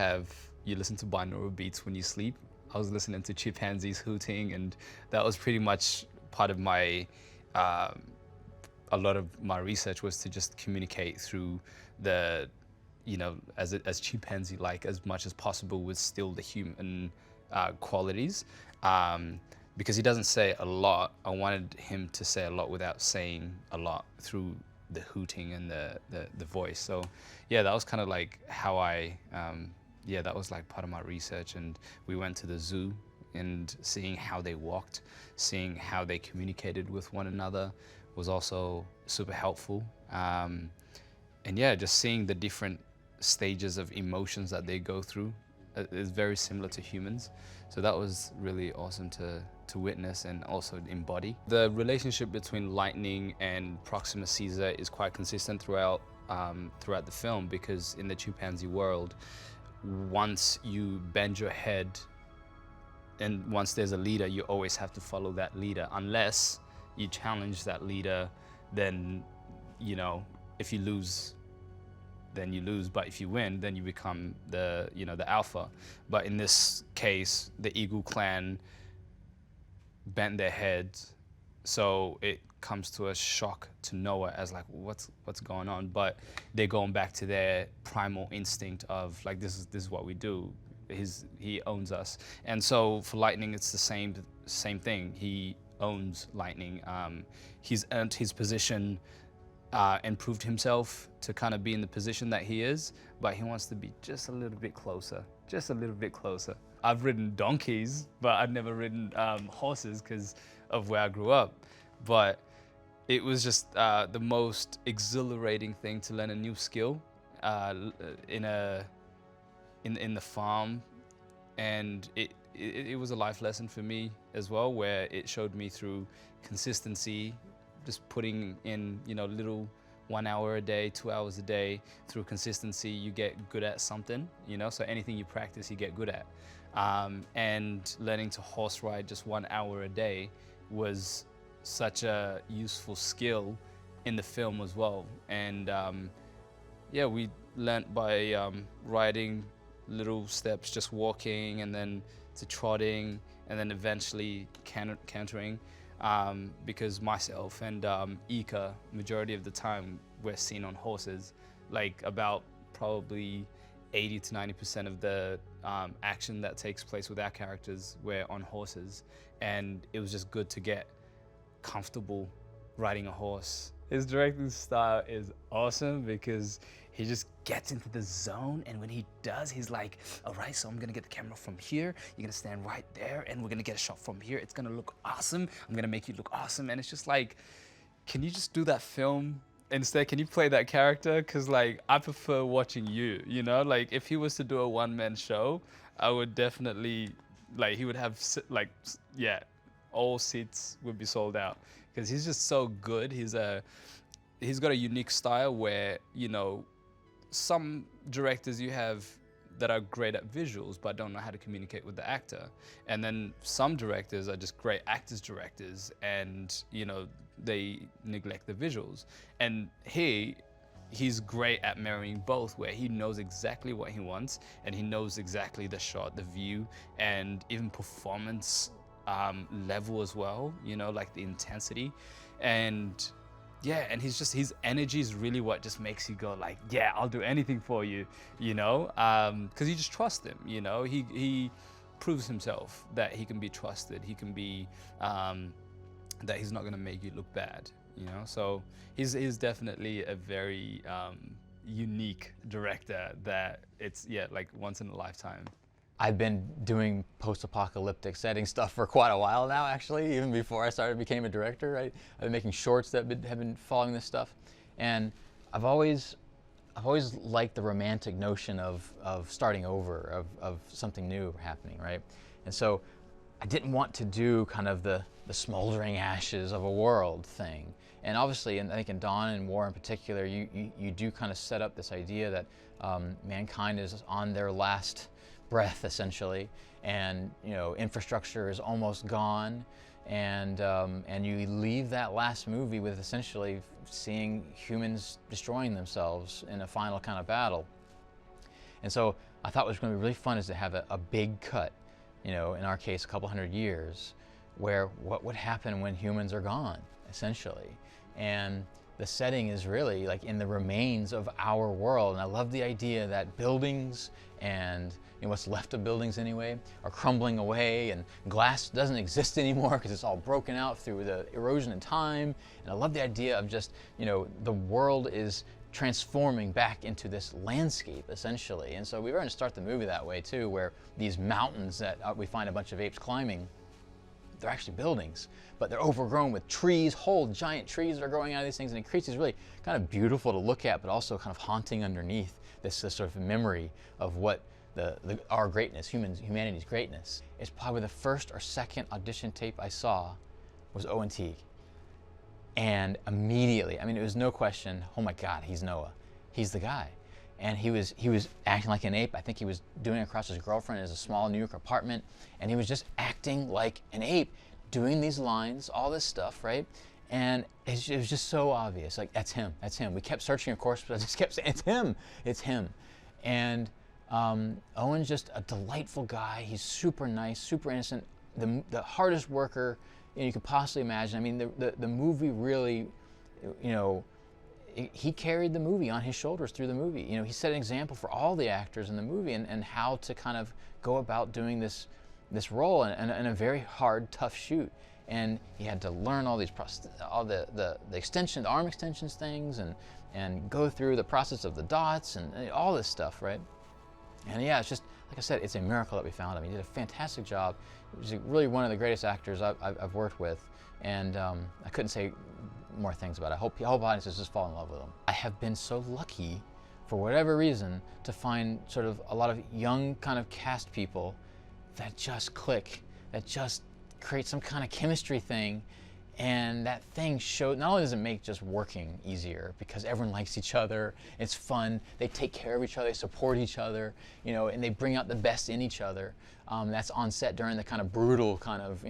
S10: listen to binaural beats when you sleep. I was listening to chimpanzees hooting, and that was pretty much part of my a lot of my research was to just communicate through the as chimpanzee like as much as possible with still the human qualities. Because he doesn't say a lot, I wanted him to say a lot without saying a lot through the hooting and the voice. So yeah, that was kind of like how that was like part of my research. And we went to the zoo, and seeing how they walked, seeing how they communicated with one another was also super helpful. And yeah, just seeing the different stages of emotions that they go through is very similar to humans. So that was really awesome to witness and also embody. The relationship between Lightning and Proxima Caesar is quite consistent throughout the film, because in the chimpanzee world, once you bend your head and once there's a leader, you always have to follow that leader. Unless you challenge that leader, then, if you lose, then you lose, but if you win, then you become the alpha. But in this case, the Eagle clan bent their heads, so it comes to a shock to Noah as like, what's going on? But they're going back to their primal instinct of like, this is what we do. He owns us. And so for Lightning, it's the same thing. He owns Lightning. He's earned his position and proved himself to kind of be in the position that he is, but he wants to be just a little bit closer. I've ridden donkeys, but I've never ridden horses because of where I grew up. But it was just the most exhilarating thing to learn a new skill in the farm, and it was a life lesson for me as well, where it showed me through consistency, just putting in little 1 hour a day, 2 hours a day. Through consistency, you get good at something, so anything you practice, you get good at. And learning to horse ride just 1 hour a day was such a useful skill in the film as well. And we learnt by riding little steps, just walking, and then to trotting, and then eventually cantering. Because myself and Ika, majority of the time, we're seen on horses. Like about probably 80 to 90% of the action that takes place with our characters, we're on horses. And it was just good to get comfortable riding a horse. His directing style is awesome because he just gets into the zone, and when he does, he's like, all right, so I'm gonna get the camera from here, you're gonna stand right there, and we're gonna get a shot from here, it's gonna look awesome, I'm gonna make you look awesome. And it's just like, can you just do that film instead? Can you play that character? Because like, I prefer watching you, like if he was to do a one-man show, I would definitely, like, he would have all seats would be sold out, because he's just so good. He's got a unique style where, some directors you have that are great at visuals but don't know how to communicate with the actor, and then some directors are just great directors, and they neglect the visuals. And he's great at marrying both, where he knows exactly what he wants, and he knows exactly the shot, the view, and even performance level as well, like the intensity. And his energy is really what just makes you go like, yeah, I'll do anything for you, because you just trust him. proves himself that he can be trusted. He can be that he's not going to make you look bad. You know, so he's definitely a very unique director that it's like once in a lifetime.
S11: I've been doing post-apocalyptic setting stuff for quite a while now, actually, even before I became a director. I've been making shorts that have been following this stuff, and I've always liked the romantic notion of starting over, of something new happening, right? And so I didn't want to do kind of the smoldering ashes of a world thing. And obviously, and I think in Dawn and War in particular, you do kind of set up this idea that mankind is on their last breath, essentially, and infrastructure is almost gone, and you leave that last movie with essentially seeing humans destroying themselves in a final kind of battle. And so I thought what was going to be really fun is to have a big cut, in our case, a couple hundred years, where what would happen when humans are gone, essentially. And the setting is really like in the remains of our world. And I love the idea that buildings and what's left of buildings anyway are crumbling away, and glass doesn't exist anymore because it's all broken out through the erosion in time. And I love the idea of just, the world is transforming back into this landscape, essentially. And so we were going to start the movie that way too, where these mountains that we find a bunch of apes climbing, they're actually buildings, but they're overgrown with trees, whole giant trees that are growing out of these things, and it creates these really kind of beautiful to look at, but also kind of haunting underneath this sort of memory of what our greatness, humanity's greatness. It's probably the first or second audition tape I saw was Owen Teague. And immediately, I mean, it was no question, oh my God, he's Noah. He's the guy. And he was acting like an ape. I think he was doing it across his girlfriend in a small New York apartment, and he was just acting like an ape, doing these lines, all this stuff, right? And it was just so obvious, like, that's him, that's him. We kept searching, of course, but I just kept saying, it's him. And Owen's just a delightful guy. He's super nice, super innocent, the hardest worker you could possibly imagine. I mean, the movie really, he carried the movie on his shoulders through the movie. He set an example for all the actors in the movie and how to kind of go about doing this role in a very hard, tough shoot. And he had to learn all these all the arm extensions things, and go through the process of the dots and all this stuff, right? And yeah, it's just, like I said, it's a miracle that we found him. He did a fantastic job. He was really one of the greatest actors I've worked with, and I couldn't say more things about it. I hope audiences just fall in love with him. I have been so lucky, for whatever reason, to find sort of a lot of young kind of cast people that just click, that just create some kind of chemistry thing, and that thing not only does it make just working easier because everyone likes each other, it's fun, they take care of each other, they support each other, and they bring out the best in each other. That's on set during the kind of brutal kind of,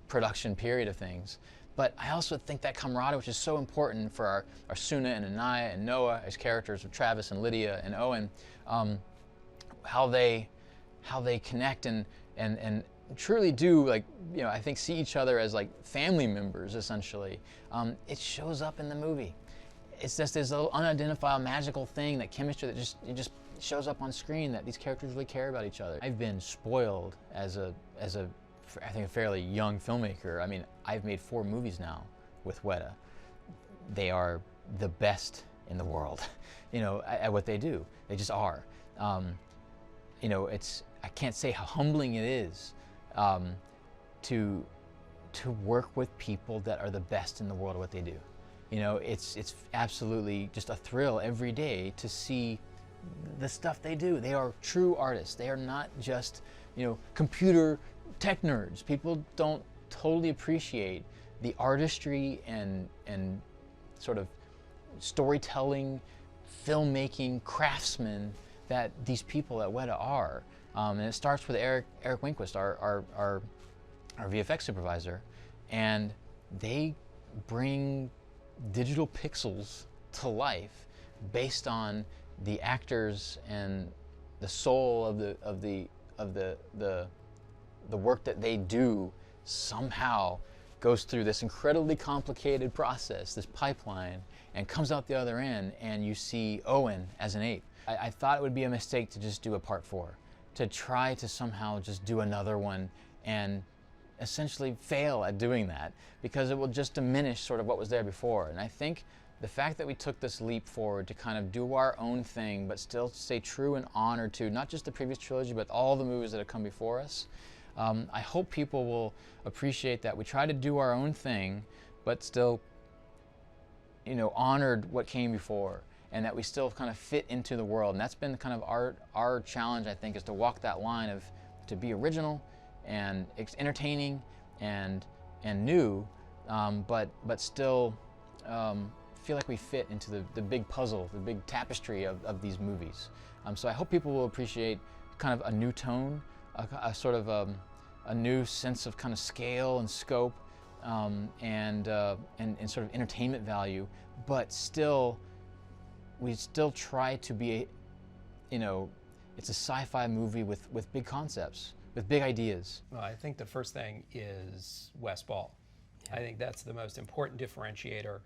S11: production period of things. But I also think that camaraderie, which is so important for our Suna and Anaya and Noah as characters of Travis and Lydia and Owen, how they connect and truly do, like, I think see each other as like family members, essentially. It shows up in the movie. It's just this little unidentifiable magical thing, that chemistry that just shows up on screen, that these characters really care about each other. I've been spoiled as a I think a fairly young filmmaker. I mean, I've made 4 movies now with Weta. They are the best in the world, at what they do. They just are. I can't say how humbling it is to work with people that are the best in the world at what they do. It's absolutely just a thrill every day to see the stuff they do. They are true artists. They are not just, computer tech nerds. People don't totally appreciate the artistry and sort of storytelling, filmmaking, craftsmen that these people at Weta are. And it starts with Eric Winquist, our VFX supervisor, and they bring digital pixels to life based on the actors and the soul of the work that they do. Somehow goes through this incredibly complicated process, this pipeline, and comes out the other end, and you see Owen as an ape. I thought it would be a mistake to just do a part 4. to try to somehow just do another one and essentially fail at doing that, because it will just diminish sort of what was there before. And I think the fact that we took this leap forward to kind of do our own thing, but still stay true and honored to not just the previous trilogy, but all the movies that have come before us, I hope people will appreciate that we try to do our own thing, but still, you know, honored what came before, and that we still kind of fit into the world. And that's been kind of our challenge, I think, is to walk that line of to be original and entertaining and new, but still feel like we fit into the big puzzle, the big tapestry of these movies. So I hope people will appreciate kind of a new tone, a sort of a new sense of kind of scale and scope, and sort of entertainment value, but still, we still try to be, you know, it's a sci-fi movie with big concepts, with big ideas.
S12: Well, I think the first thing is Wes Ball. I think that's the most important differentiator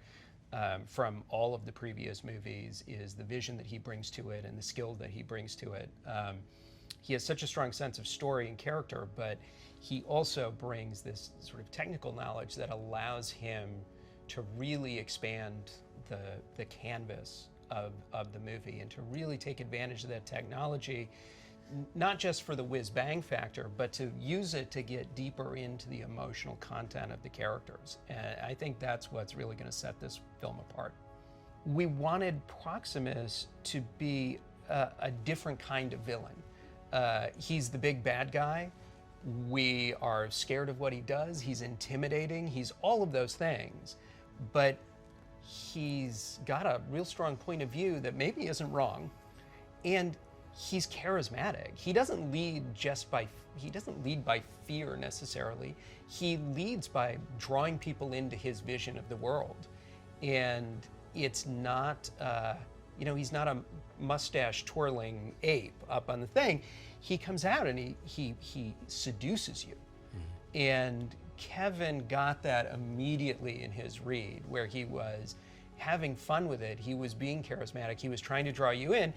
S12: from all of the previous movies, is the vision that he brings to it and the skill that he brings to it. He has such a strong sense of story and character, but he also brings this sort of technical knowledge that allows him to really expand the canvas of the movie and to really take advantage of that technology, not just for the whiz-bang factor, but to use it to get deeper into the emotional content of the characters. And I think that's what's really going to set this film apart. We wanted Proximus to be a different kind of villain. He's the big bad guy. We are scared of what he does. He's intimidating. He's all of those things. But he's got a real strong point of view that maybe isn't wrong. And he's charismatic. He doesn't lead by fear necessarily. He leads by drawing people into his vision of the world. And it's not, he's not a mustache twirling ape up on the thing. He comes out and he seduces you. Mm-hmm. And Kevin got that immediately in his read, where he was having fun with it. He was being charismatic. He was trying to draw you in.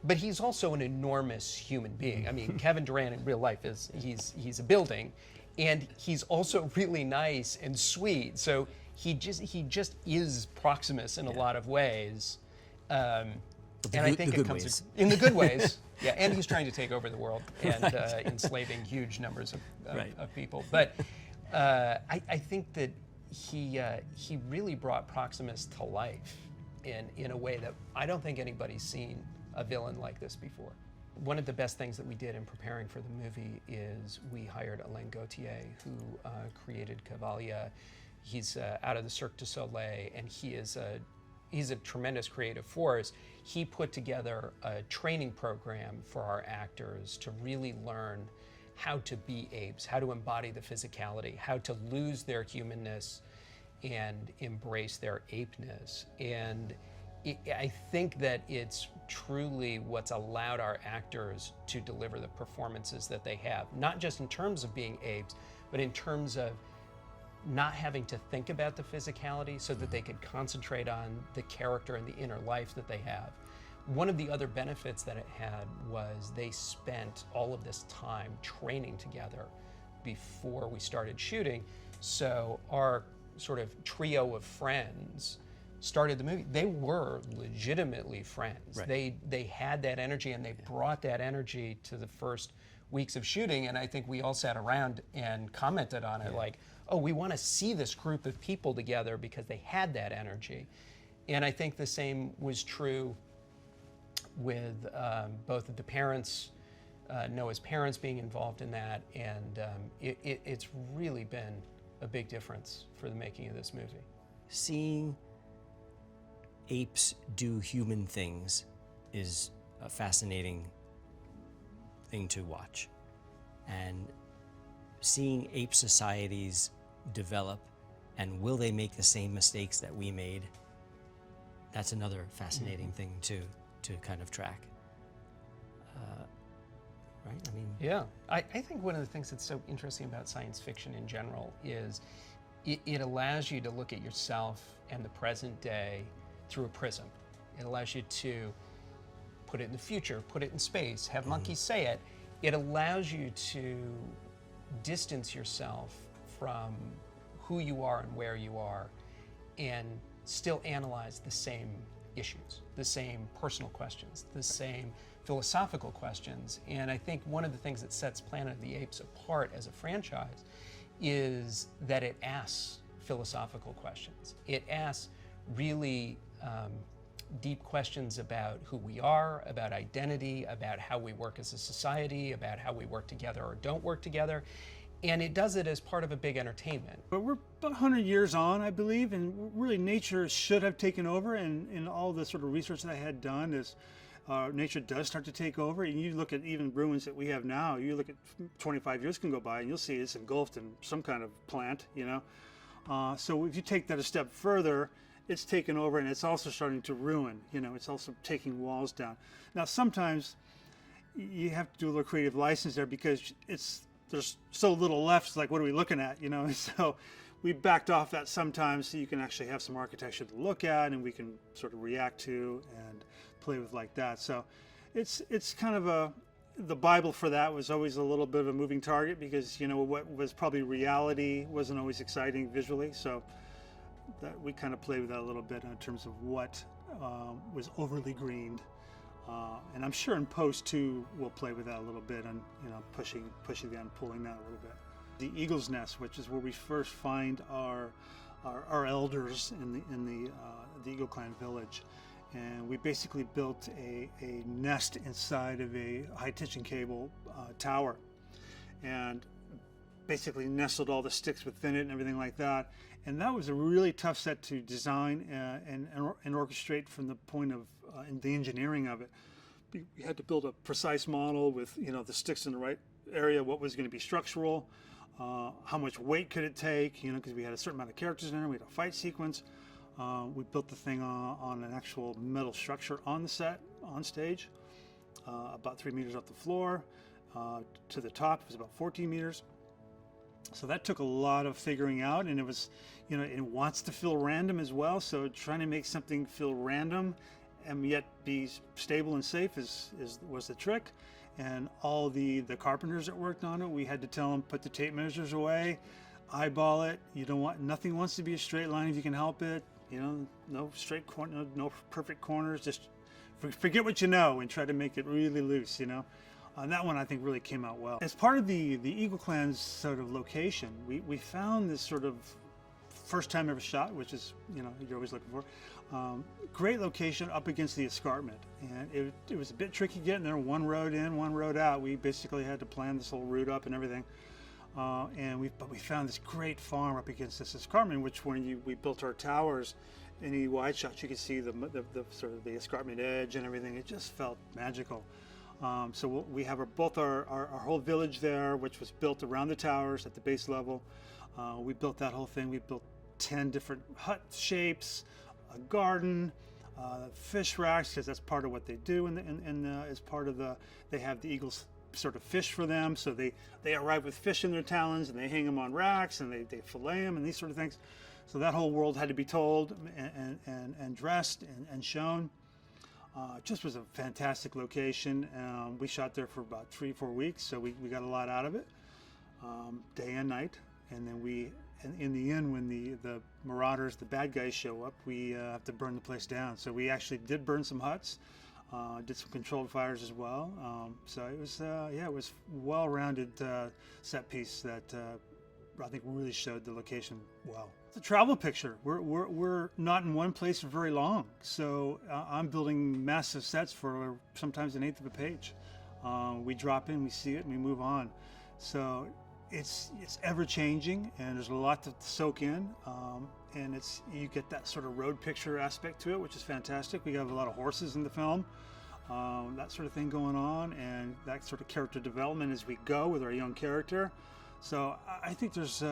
S12: But he's also an enormous human being. I mean, Kevin Durant in real life he's a building, and he's also really nice and sweet. So he just is Proximus in a lot of ways. And I think it comes in the good ways. Yeah, and he's trying to take over the world and enslaving huge numbers of people. But I think that he really brought Proximus to life in a way that I don't think anybody's seen a villain like this before. One of the best things that we did in preparing for the movie is we hired Alain Gauthier, who created Cavalier. He's out of the Cirque du Soleil, and he's a tremendous creative force. He put together a training program for our actors to really learn how to be apes, how to embody the physicality, how to lose their humanness and embrace their apeness. And I think that it's truly what's allowed our actors to deliver the performances that they have, not just in terms of being apes, but in terms of not having to think about the physicality so that they could concentrate on the character and the inner life that they have. One of the other benefits that it had was they spent all of this time training together before we started shooting. So our sort of trio of friends started the movie. They were legitimately friends. Right. They had that energy, and they brought that energy to the first weeks of shooting. And I think we all sat around and commented on it, like, oh, we want to see this group of people together because they had that energy. And I think the same was true with both of the parents, Noah's parents being involved in that. And it's really been a big difference for the making of this movie.
S13: Seeing apes do human things is a fascinating thing to watch. And seeing ape societies develop, and will they make the same mistakes that we made, that's another fascinating thing to kind of track. Right? I mean,
S12: yeah. I think one of the things that's so interesting about science fiction in general is it allows you to look at yourself and the present day through a prism. It allows you to put it in the future, put it in space, have monkeys say it, it allows you to distance yourself from who you are and where you are and still analyze the same issues, the same personal questions, the same philosophical questions. And I think one of the things that sets Planet of the Apes apart as a franchise is that it asks philosophical questions. It asks really deep questions about who we are, about identity, about how we work as a society, about how we work together or don't work together. And it does it as part of a big entertainment.
S14: But we're about 100 years on, I believe, and really nature should have taken over. And in all the sort of research that I had done is nature does start to take over. And you look at even ruins that we have now, you look at 25 years can go by and you'll see it's engulfed in some kind of plant, you know. So if you take that a step further, it's taken over and it's also starting to ruin, you know, it's also taking walls down. Now, sometimes you have to do a little creative license there because there's so little left. It's like, what are we looking at, you know? So we backed off that sometimes so you can actually have some architecture to look at and we can sort of react to and play with like that. So it's kind of the Bible for that was always a little bit of a moving target because, you know, what was probably reality wasn't always exciting visually. So that we kind of played with that a little bit in terms of what was overly greened. And I'm sure in post too, we'll play with that a little bit and, you know, pushing that and pulling that a little bit. The Eagle's Nest, which is where we first find our elders in the Eagle Clan village. And we basically built a nest inside of a high tension cable tower and basically nestled all the sticks within it and everything like that. And that was a really tough set to design and orchestrate from the point of the engineering of it. We had to build a precise model with, you know, the sticks in the right area, what was going to be structural, how much weight could it take, you know, because we had a certain amount of characters in there, we had a fight sequence. We built the thing on an actual metal structure on the set, on stage, about 3 meters off the floor. To the top, it was about 14 meters. So that took a lot of figuring out, and it was, you know, it wants to feel random as well. So trying to make something feel random and yet be stable and safe was the trick. And all the carpenters that worked on it, we had to tell them, put the tape measures away, eyeball it. Nothing wants to be a straight line if you can help it. You know, no straight corner, no perfect corners. Just forget what you know and try to make it really loose, you know. And that one I think really came out well. As part of the Eagle Clan's sort of location, we found this sort of first time ever shot, which is, you know, you're always looking for. Great location up against the escarpment. And it was a bit tricky getting there, one road in, one road out. We basically had to plan this whole route up and everything. But we found this great farm up against this escarpment, which when we built our towers, any wide shots you could see the sort of the escarpment edge and everything. It just felt magical. So we have both our whole village there, which was built around the towers at the base level. We built that whole thing. We built 10 different hut shapes, a garden, fish racks, because that's part of what they do. As part of they have the eagles sort of fish for them. So they arrive with fish in their talons and they hang them on racks and they fillet them and these sort of things. So that whole world had to be told and dressed and shown. Just was a fantastic location. We shot there for about 3-4 weeks, so we got a lot out of it, day and night. And then in the end, when the marauders, the bad guys show up, we have to burn the place down. So we actually did burn some huts, did some controlled fires as well. So it was, it was well-rounded set piece that I think really showed the location well. It's a travel picture. We're not in one place for very long, so I'm building massive sets for sometimes 1/8 of a page. We drop in, we see it, and we move on. So it's ever changing, and there's a lot to soak in, and you get that sort of road picture aspect to it, which is fantastic. We have a lot of horses in the film, that sort of thing going on, and that sort of character development as we go with our young character. So I think there's,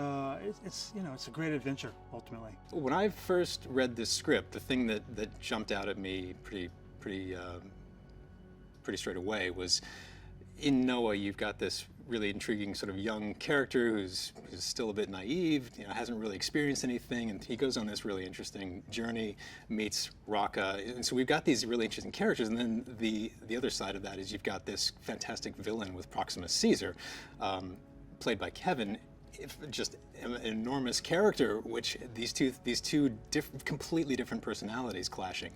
S14: it's a great adventure ultimately.
S15: When I first read this script, the thing that jumped out at me pretty straight away was, in Noah, you've got this really intriguing sort of young character who's still a bit naive, hasn't really experienced anything, and he goes on this really interesting journey, meets Raka, and so we've got these really interesting characters, and then the other side of that is you've got this fantastic villain with Proximus Caesar, played by Kevin, just an enormous character, which these two completely different personalities clashing.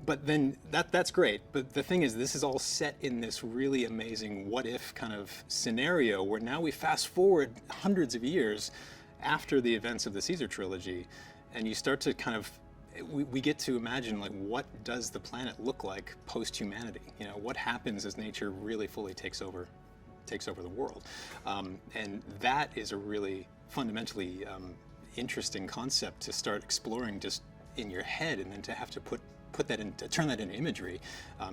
S15: But then that's great. But the thing is, this is all set in this really amazing what if kind of scenario where now we fast forward hundreds of years after the events of the Caesar trilogy, and you start to kind of, we get to imagine, like, what does the planet look like post-humanity? What happens as nature really fully takes over the world? And that is a really fundamentally interesting concept to start exploring just in your head, and then to have to turn that into imagery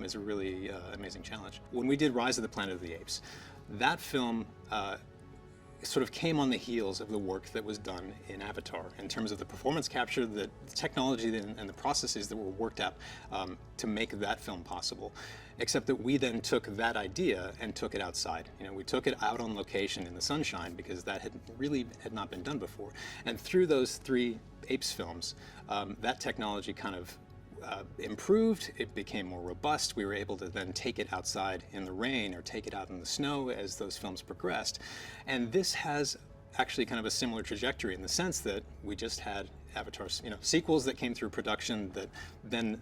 S15: is a really amazing challenge. When we did Rise of the Planet of the Apes, that film sort of came on the heels of the work that was done in Avatar in terms of the performance capture, the technology and the processes that were worked out to make that film possible. Except that we then took that idea and took it outside. We took it out on location in the sunshine because that had not been done before. And through those 3 Apes films, that technology kind of improved, it became more robust. We were able to then take it outside in the rain or take it out in the snow as those films progressed. And this has actually kind of a similar trajectory in the sense that we just had Avatar's, sequels that came through production that then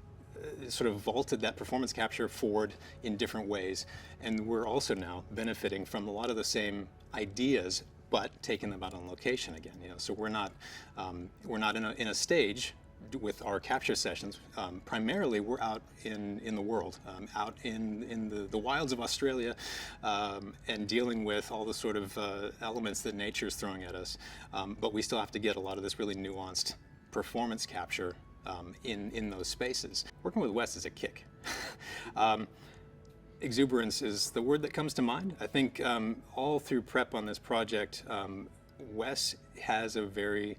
S15: sort of vaulted that performance capture forward in different ways. And we're also now benefiting from a lot of the same ideas, but taking them out on location again. So we're not in a stage with our capture sessions. Primarily, we're out in the world, out in the wilds of Australia, and dealing with all the sort of elements that nature is throwing at us. But we still have to get a lot of this really nuanced performance capture in those spaces. Working with Wes is a kick. Exuberance is the word that comes to mind. I think all through prep on this project, Wes has a very,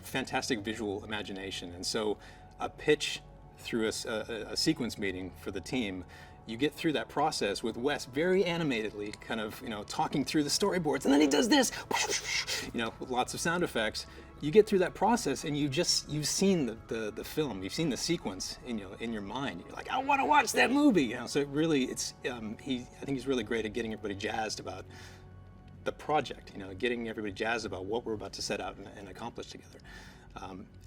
S15: fantastic visual imagination. And so a pitch through a sequence meeting for the team, you get through that process with Wes very animatedly, kind of, talking through the storyboards, and then he does this, with lots of sound effects. You get through that process, and you've seen the film, you've seen the sequence in your mind. You're like, I want to watch that movie. So it really, I think he's really great at getting everybody jazzed about the project. Getting everybody jazzed about what we're about to set out and accomplish together.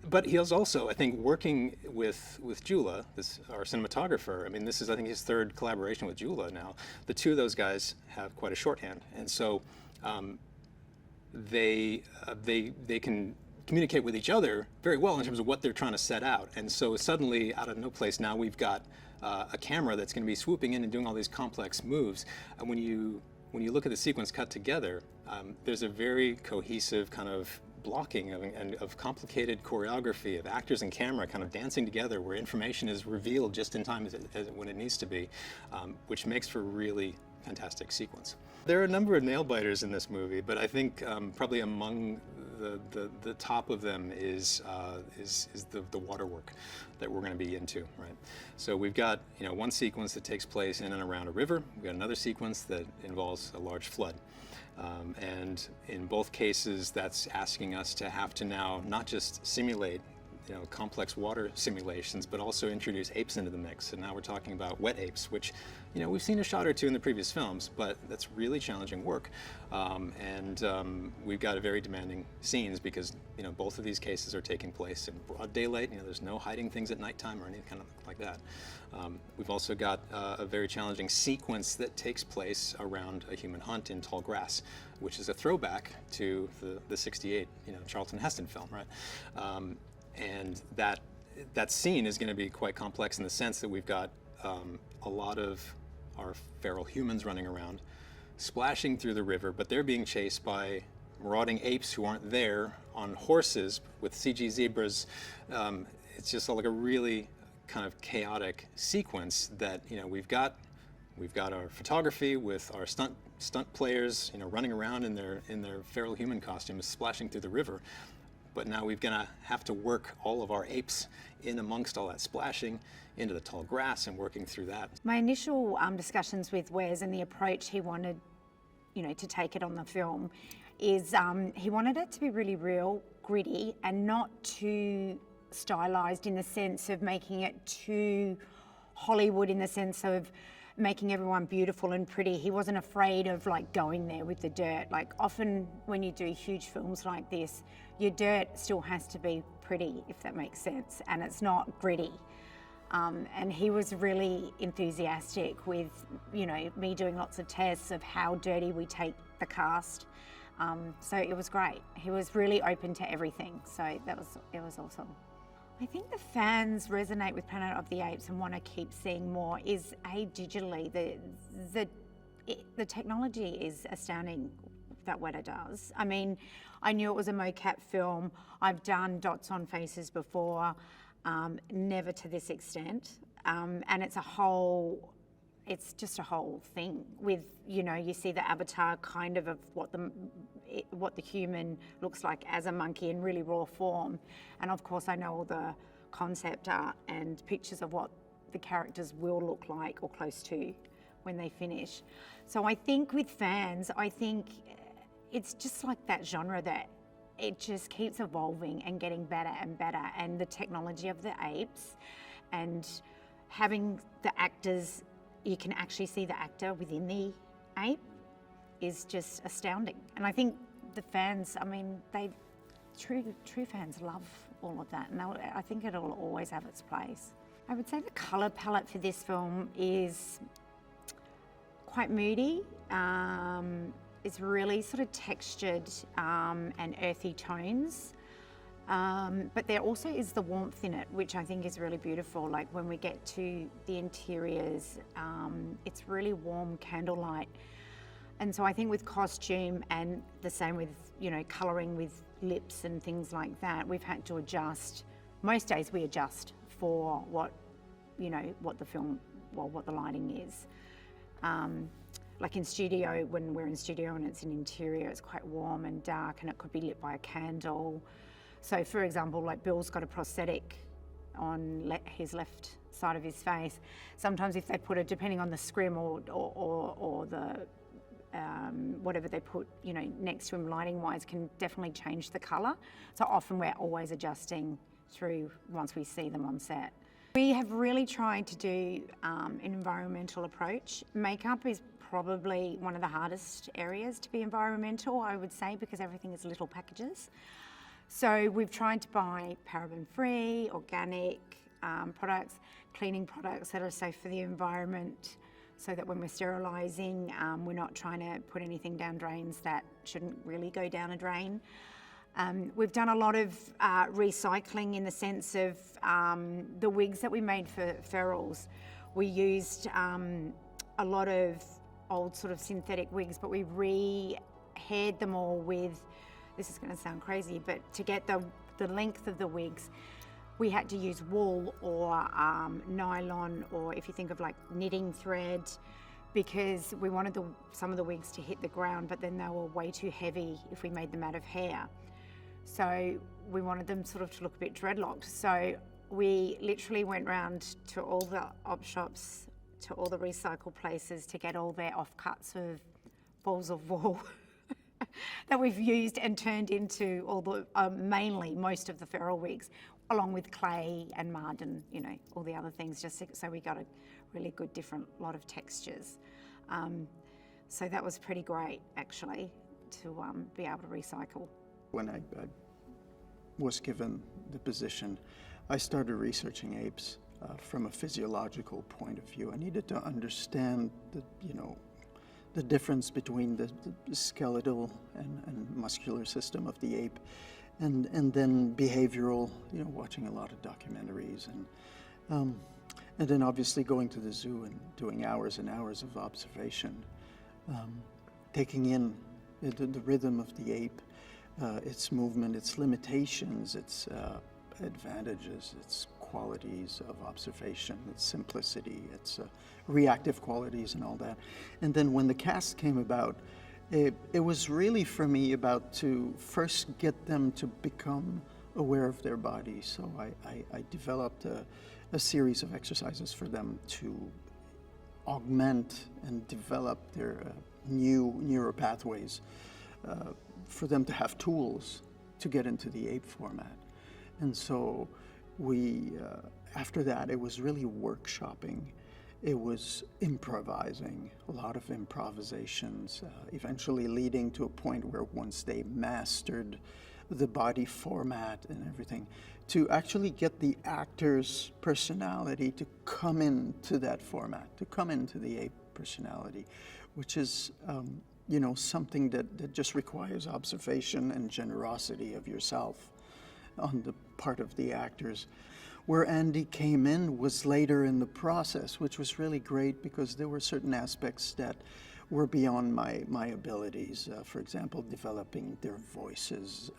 S15: But he was also, I think, working with Jula, our cinematographer. This is, I think, his 3rd collaboration with Jula now. The 2 of those guys have quite a shorthand, and so they can communicate with each other very well in terms of what they're trying to set out. And so suddenly, out of no place, now we've got a camera that's going to be swooping in and doing all these complex moves. And when you look at the sequence cut together, there's a very cohesive kind of blocking of complicated choreography of actors and camera kind of dancing together, where information is revealed just in time when it needs to be, which makes for a really fantastic sequence. There are a number of nail biters in this movie, but I think probably among the top of them is the water work that we're going to be into, right? So we've got one sequence that takes place in and around a river. We've got another sequence that involves a large flood. And in both cases, that's asking us to have to now not just simulate complex water simulations, but also introduce apes into the mix. And now we're talking about wet apes, which we've seen a shot or two in the previous films, but that's really challenging work. We've got very demanding scenes because both of these cases are taking place in broad daylight. There's no hiding things at nighttime or anything kind of like that. We've also got a very challenging sequence that takes place around a human hunt in tall grass, which is a throwback to the '68 Charlton Heston film, right? And that scene is going to be quite complex in the sense that we've got a lot of our feral humans running around, splashing through the river, but they're being chased by marauding apes who aren't there on horses with CG zebras. It's just like a really kind of chaotic sequence that we've got our photography with our stunt players running around in their feral human costumes, splashing through the river. but now we're gonna have to work all of our apes in amongst all that splashing into the tall grass and working through that.
S16: My initial discussions with Wes and the approach he wanted, to take it on the film is he wanted it to be really real, gritty, and not too stylized in the sense of making it too Hollywood in the sense of making everyone beautiful and pretty. He wasn't afraid of like going there with the dirt. Like often when you do huge films like this, your dirt still has to be pretty, if that makes sense, and it's not gritty. And he was really enthusiastic with, me doing lots of tests of how dirty we take the cast. So it was great. He was really open to everything. So it was awesome. I think the fans resonate with Planet of the Apes and want to keep seeing more is digitally. The technology is astounding that Weta does. I mean, I knew it was a mocap film. I've done dots on faces before, never to this extent. And it's just a whole thing with, you see the avatar kind of what the human looks like as a monkey in really raw form. And of course I know all the concept art and pictures of what the characters will look like or close to when they finish. So I think with fans, it's just like that genre that it just keeps evolving and getting better and better. And the technology of the apes and having the actors, you can actually see the actor within the ape is just astounding. And I think the fans, true fans love all of that. And I think it'll always have its place. I would say the colour palette for this film is quite moody. It's really sort of textured and earthy tones. But there also is the warmth in it, which I think is really beautiful. Like when we get to the interiors, it's really warm candlelight. And so I think with costume and the same with, colouring with lips and things like that, we've had to adjust. Most days we adjust for what the lighting is. Like in studio, when we're in studio and it's an interior, it's quite warm and dark and it could be lit by a candle. So for example, like Bill's got a prosthetic on his left side of his face. Sometimes if they put it, depending on the scrim or the whatever they put, next to him lighting-wise, can definitely change the colour. So often we're always adjusting through once we see them on set. We have really tried to do an environmental approach. Makeup is probably one of the hardest areas to be environmental, I would say, because everything is little packages. So we've tried to buy paraben-free, organic products, cleaning products that are safe for the environment, so that when we're sterilising, we're not trying to put anything down drains that shouldn't really go down a drain. We've done a lot of recycling in the sense of the wigs that we made for ferals. We used a lot of old sort of synthetic wigs, but we re-haired them all with, this is going to sound crazy, but to get the length of the wigs, we had to use wool or nylon, or if you think of like knitting thread, because we wanted some of the wigs to hit the ground, but then they were way too heavy if we made them out of hair. So we wanted them sort of to look a bit dreadlocked. So we literally went round to all the op shops, to all the recycle places to get all their offcuts of balls of wool that we've used and turned into all the, mainly most of the feral wigs, along with clay and mud and all the other things, just so we got a really good different lot of textures. So that was pretty great actually to be able to recycle.
S17: When I was given the position, I started researching apes from a physiological point of view. I needed to understand the difference between the skeletal and muscular system of the ape, and then behavioral, watching a lot of documentaries, and then obviously going to the zoo and doing hours and hours of observation, taking in the rhythm of the ape, its movement, its limitations, its advantages, its qualities of observation, its simplicity, its reactive qualities and all that. And then when the cast came about, It was really for me about to first get them to become aware of their body. So I developed a series of exercises for them to augment and develop their new neural pathways, for them to have tools to get into the ape format. And so we, after that, it was really workshopping. It was improvising, a lot of improvisations, eventually leading to a point where once they mastered the body format and everything, to actually get the actor's personality to come into that format, to come into the ape personality, which is, you know, something that just requires observation and generosity of yourself on the part of the actors. Where Andy came in was later in the process, which was really great because there were certain aspects that were beyond my abilities. For example, developing their voices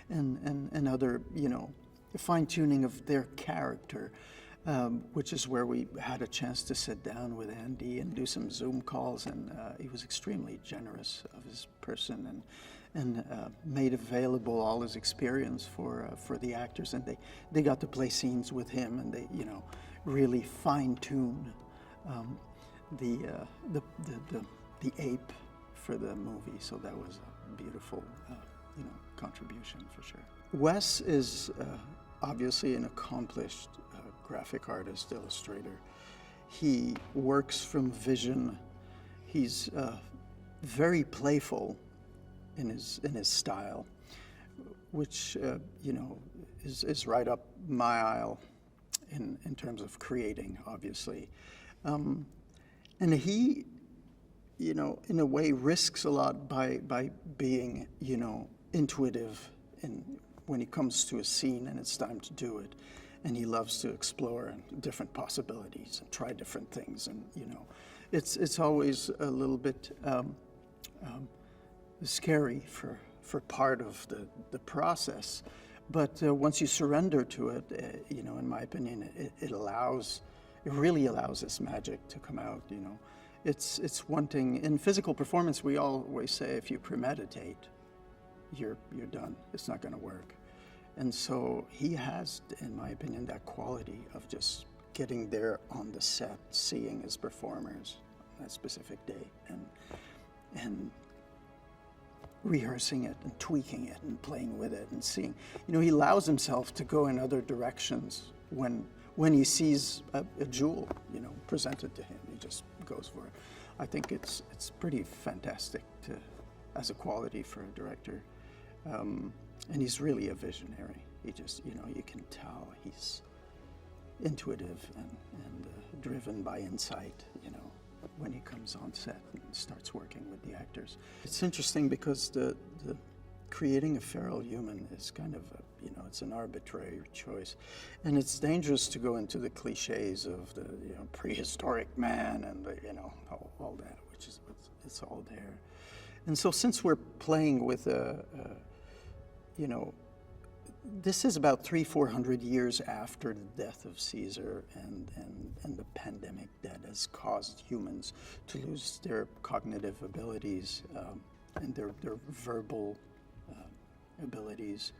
S17: and other, you know, fine-tuning of their character, which is where we had a chance to sit down with Andy and do some Zoom calls, and he was extremely generous of his person and made available all his experience for the actors, and they got to play scenes with him, and they, you know, really fine-tune the ape for the movie. So that was a beautiful, you know, contribution for sure. Wes is obviously an accomplished graphic artist, illustrator. He works from vision. He's very playful in his style, which you know, is right up my aisle in terms of creating, obviously. And he, you know, in a way risks a lot by being, you know, intuitive when he comes to a scene and it's time to do it. And he loves to explore different possibilities and try different things. And, you know, it's always a little bit scary for part of the process. But once you surrender to it, you know, in my opinion, it really allows this magic to come out, you know. It's one thing, in physical performance, we always say if you premeditate, you're done. It's not gonna work. And so he has, in my opinion, that quality of just getting there on the set, seeing his performers on that specific day, and rehearsing it and tweaking it and playing with it and seeing. You know, he allows himself to go in other directions when he sees a jewel, you know, presented to him. He just goes for it. I think it's pretty fantastic as a quality for a director. And he's really a visionary. He just, you know, you can tell he's intuitive and driven by insight, you know, when he comes on set and starts working with the actors. It's interesting because the creating a feral human is kind of a, you know, it's an arbitrary choice. And it's dangerous to go into the cliches of the, you know, prehistoric man and the, you know, all that, which is, it's all there. And so since we're playing with you know, this is about 300-400 years after the death of Caesar and the pandemic that has caused humans to lose their cognitive abilities and their verbal abilities.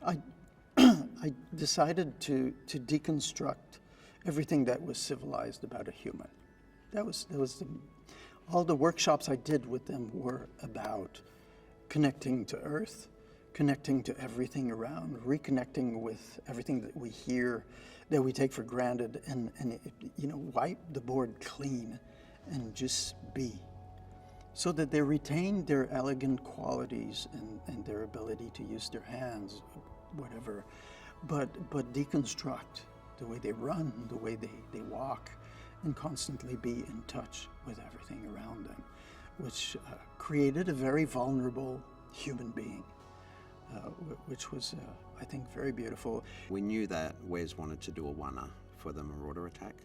S17: I decided to deconstruct everything that was civilized about a human. That was all the workshops I did with them were about connecting to Earth, connecting to everything around, reconnecting with everything that we hear, that we take for granted, and you know, wipe the board clean and just be, so that they retain their elegant qualities and their ability to use their hands, whatever, but deconstruct the way they run, the way they walk, and constantly be in touch with everything around them, which created a very vulnerable human being, which was, I think, very beautiful.
S18: We knew that Wes wanted to do a wana for the Marauder attack,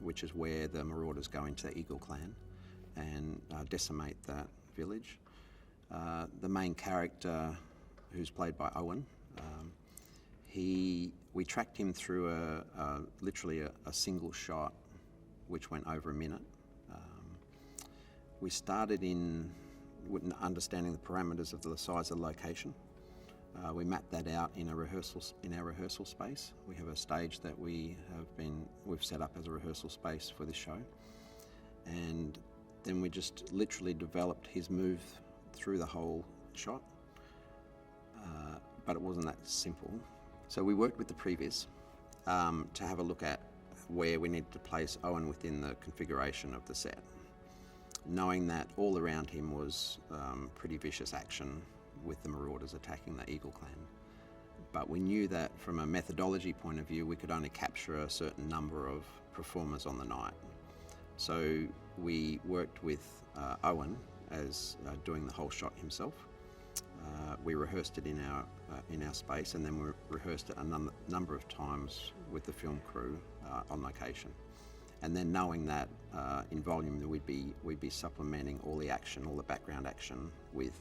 S18: which is where the Marauders go into the Eagle Clan and decimate that village. The main character, who's played by Owen, we tracked him through literally a single shot, which went over a minute. We started in with understanding the parameters of the size of the location. We mapped that out in our rehearsal space. We have a stage that we've set up as a rehearsal space for this show, and then we just literally developed his move through the whole shot. But it wasn't that simple. So we worked with the previs to have a look at where we needed to place Owen within the configuration of the set, knowing that all around him was pretty vicious action with the Marauders attacking the Eagle Clan. But we knew that from a methodology point of view, we could only capture a certain number of performers on the night. So we worked with Owen as doing the whole shot himself. We rehearsed it in our space, and then we rehearsed it a number of times with the film crew on location. And then knowing that in volume we'd be supplementing all the action, all the background action with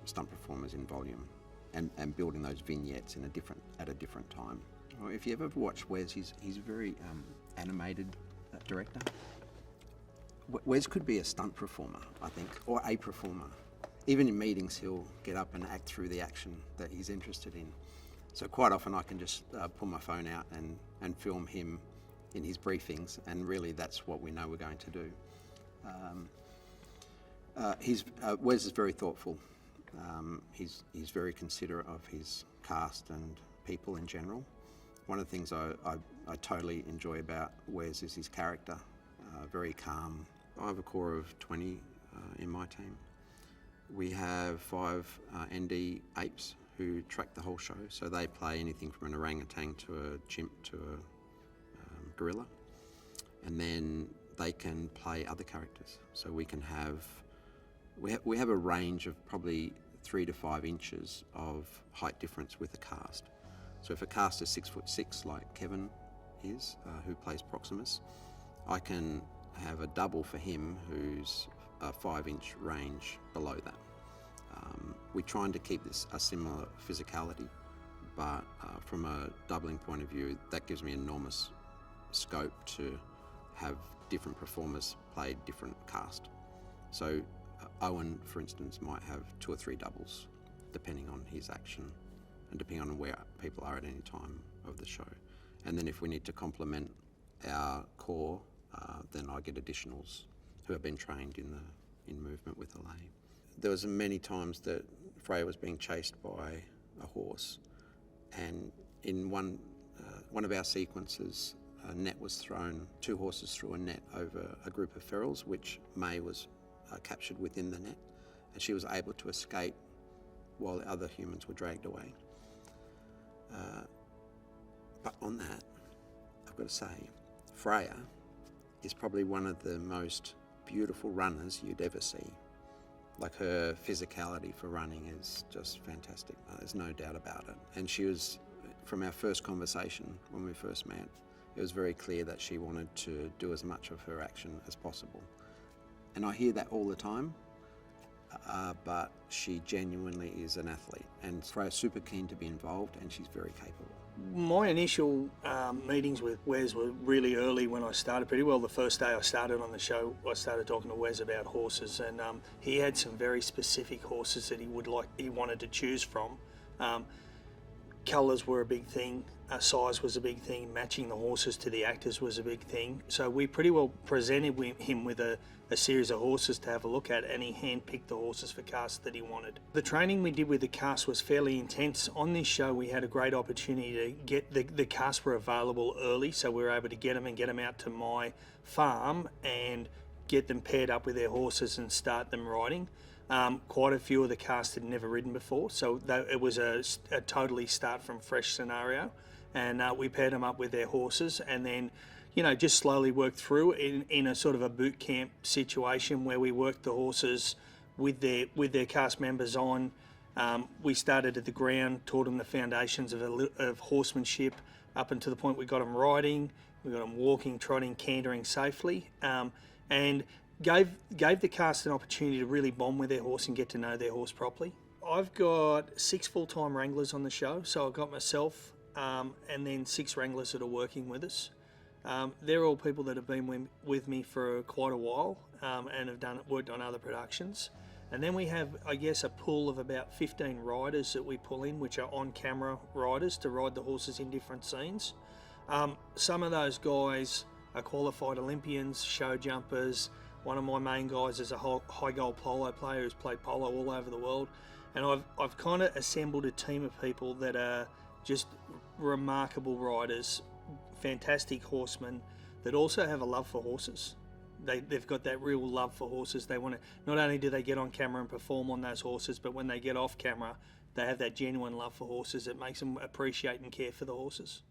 S18: stunt performers in volume, and building those vignettes at a different time. Well, if you ever watch Wes, he's a very animated director. Wes could be a stunt performer, I think, or a performer. Even in meetings, he'll get up and act through the action that he's interested in. So quite often I can just pull my phone out and film him in his briefings, and really that's what we know we're going to do. Wes is very thoughtful. He's very considerate of his cast and people in general. One of the things I totally enjoy about Wes is his character, very calm. I have a core of 20 in my team. We have 5 ND apes who track the whole show, so they play anything from an orangutan to a chimp to a gorilla, and then they can play other characters. So we can have we have a range of probably 3 to 5 inches of height difference with a cast. So if a cast is 6'6", like Kevin is, who plays Proximus, I can have a double for him who's a 5-inch range below that. We're trying to keep this a similar physicality, but from a doubling point of view, that gives me enormous scope to have different performers play different cast. So Owen, for instance, might have 2 or 3 doubles, depending on his action and depending on where people are at any time of the show. And then if we need to complement our core, then I get additionals who have been trained in movement with Alay. There was many times that Freya was being chased by a horse, and in one of our sequences, a net was thrown, 2 horses threw a net over a group of ferals, which May was captured within the net, and she was able to escape while the other humans were dragged away. But on that, I've got to say, Freya is probably one of the most beautiful runners you'd ever see. Like, her physicality for running is just fantastic. There's no doubt about it. And she was, from our first conversation when we first met, it was very clear that she wanted to do as much of her action as possible. And I hear that all the time, but she genuinely is an athlete. And Freya's super keen to be involved, and she's very capable.
S14: My initial meetings with Wes were really early when I started. Pretty well the first day I started on the show, I started talking to Wes about horses, and he had some very specific horses that he wanted to choose from. Colours were a big thing, size was a big thing, matching the horses to the actors was a big thing. So we pretty well presented him with a series of horses to have a look at, and he handpicked the horses for casts that he wanted. The training we did with the cast was fairly intense. On this show we had a great opportunity to get the casts were available early, so we were able to get them out to my farm and get them paired up with their horses and start them riding. Quite a few of the cast had never ridden before, so it was a totally start from fresh scenario, and we paired them up with their horses, and then just slowly worked through in a sort of a boot camp situation where we worked the horses with their cast members on. We started at the ground, taught them the foundations of horsemanship up until the point we got them riding, we got them walking, trotting, cantering safely, and gave the cast an opportunity to really bond with their horse and get to know their horse properly. I've got 6 full-time wranglers on the show, so I've got myself and then 6 wranglers that are working with us.
S19: They're all people that have been with me for quite a while and have worked on other productions. And then we have, I guess, a pool of about 15 riders that we pull in, which are on-camera riders to ride the horses in different scenes. Some of those guys are qualified Olympians, show jumpers. One of my main guys is a high goal polo player who's played polo all over the world. And I've kind of assembled a team of people that are just remarkable riders, fantastic horsemen that also have a love for horses. They've got that real love for horses. They want to, not only do they get on camera and perform on those horses, but when they get off camera, they have that genuine love for horses. It makes them appreciate and care for the horses.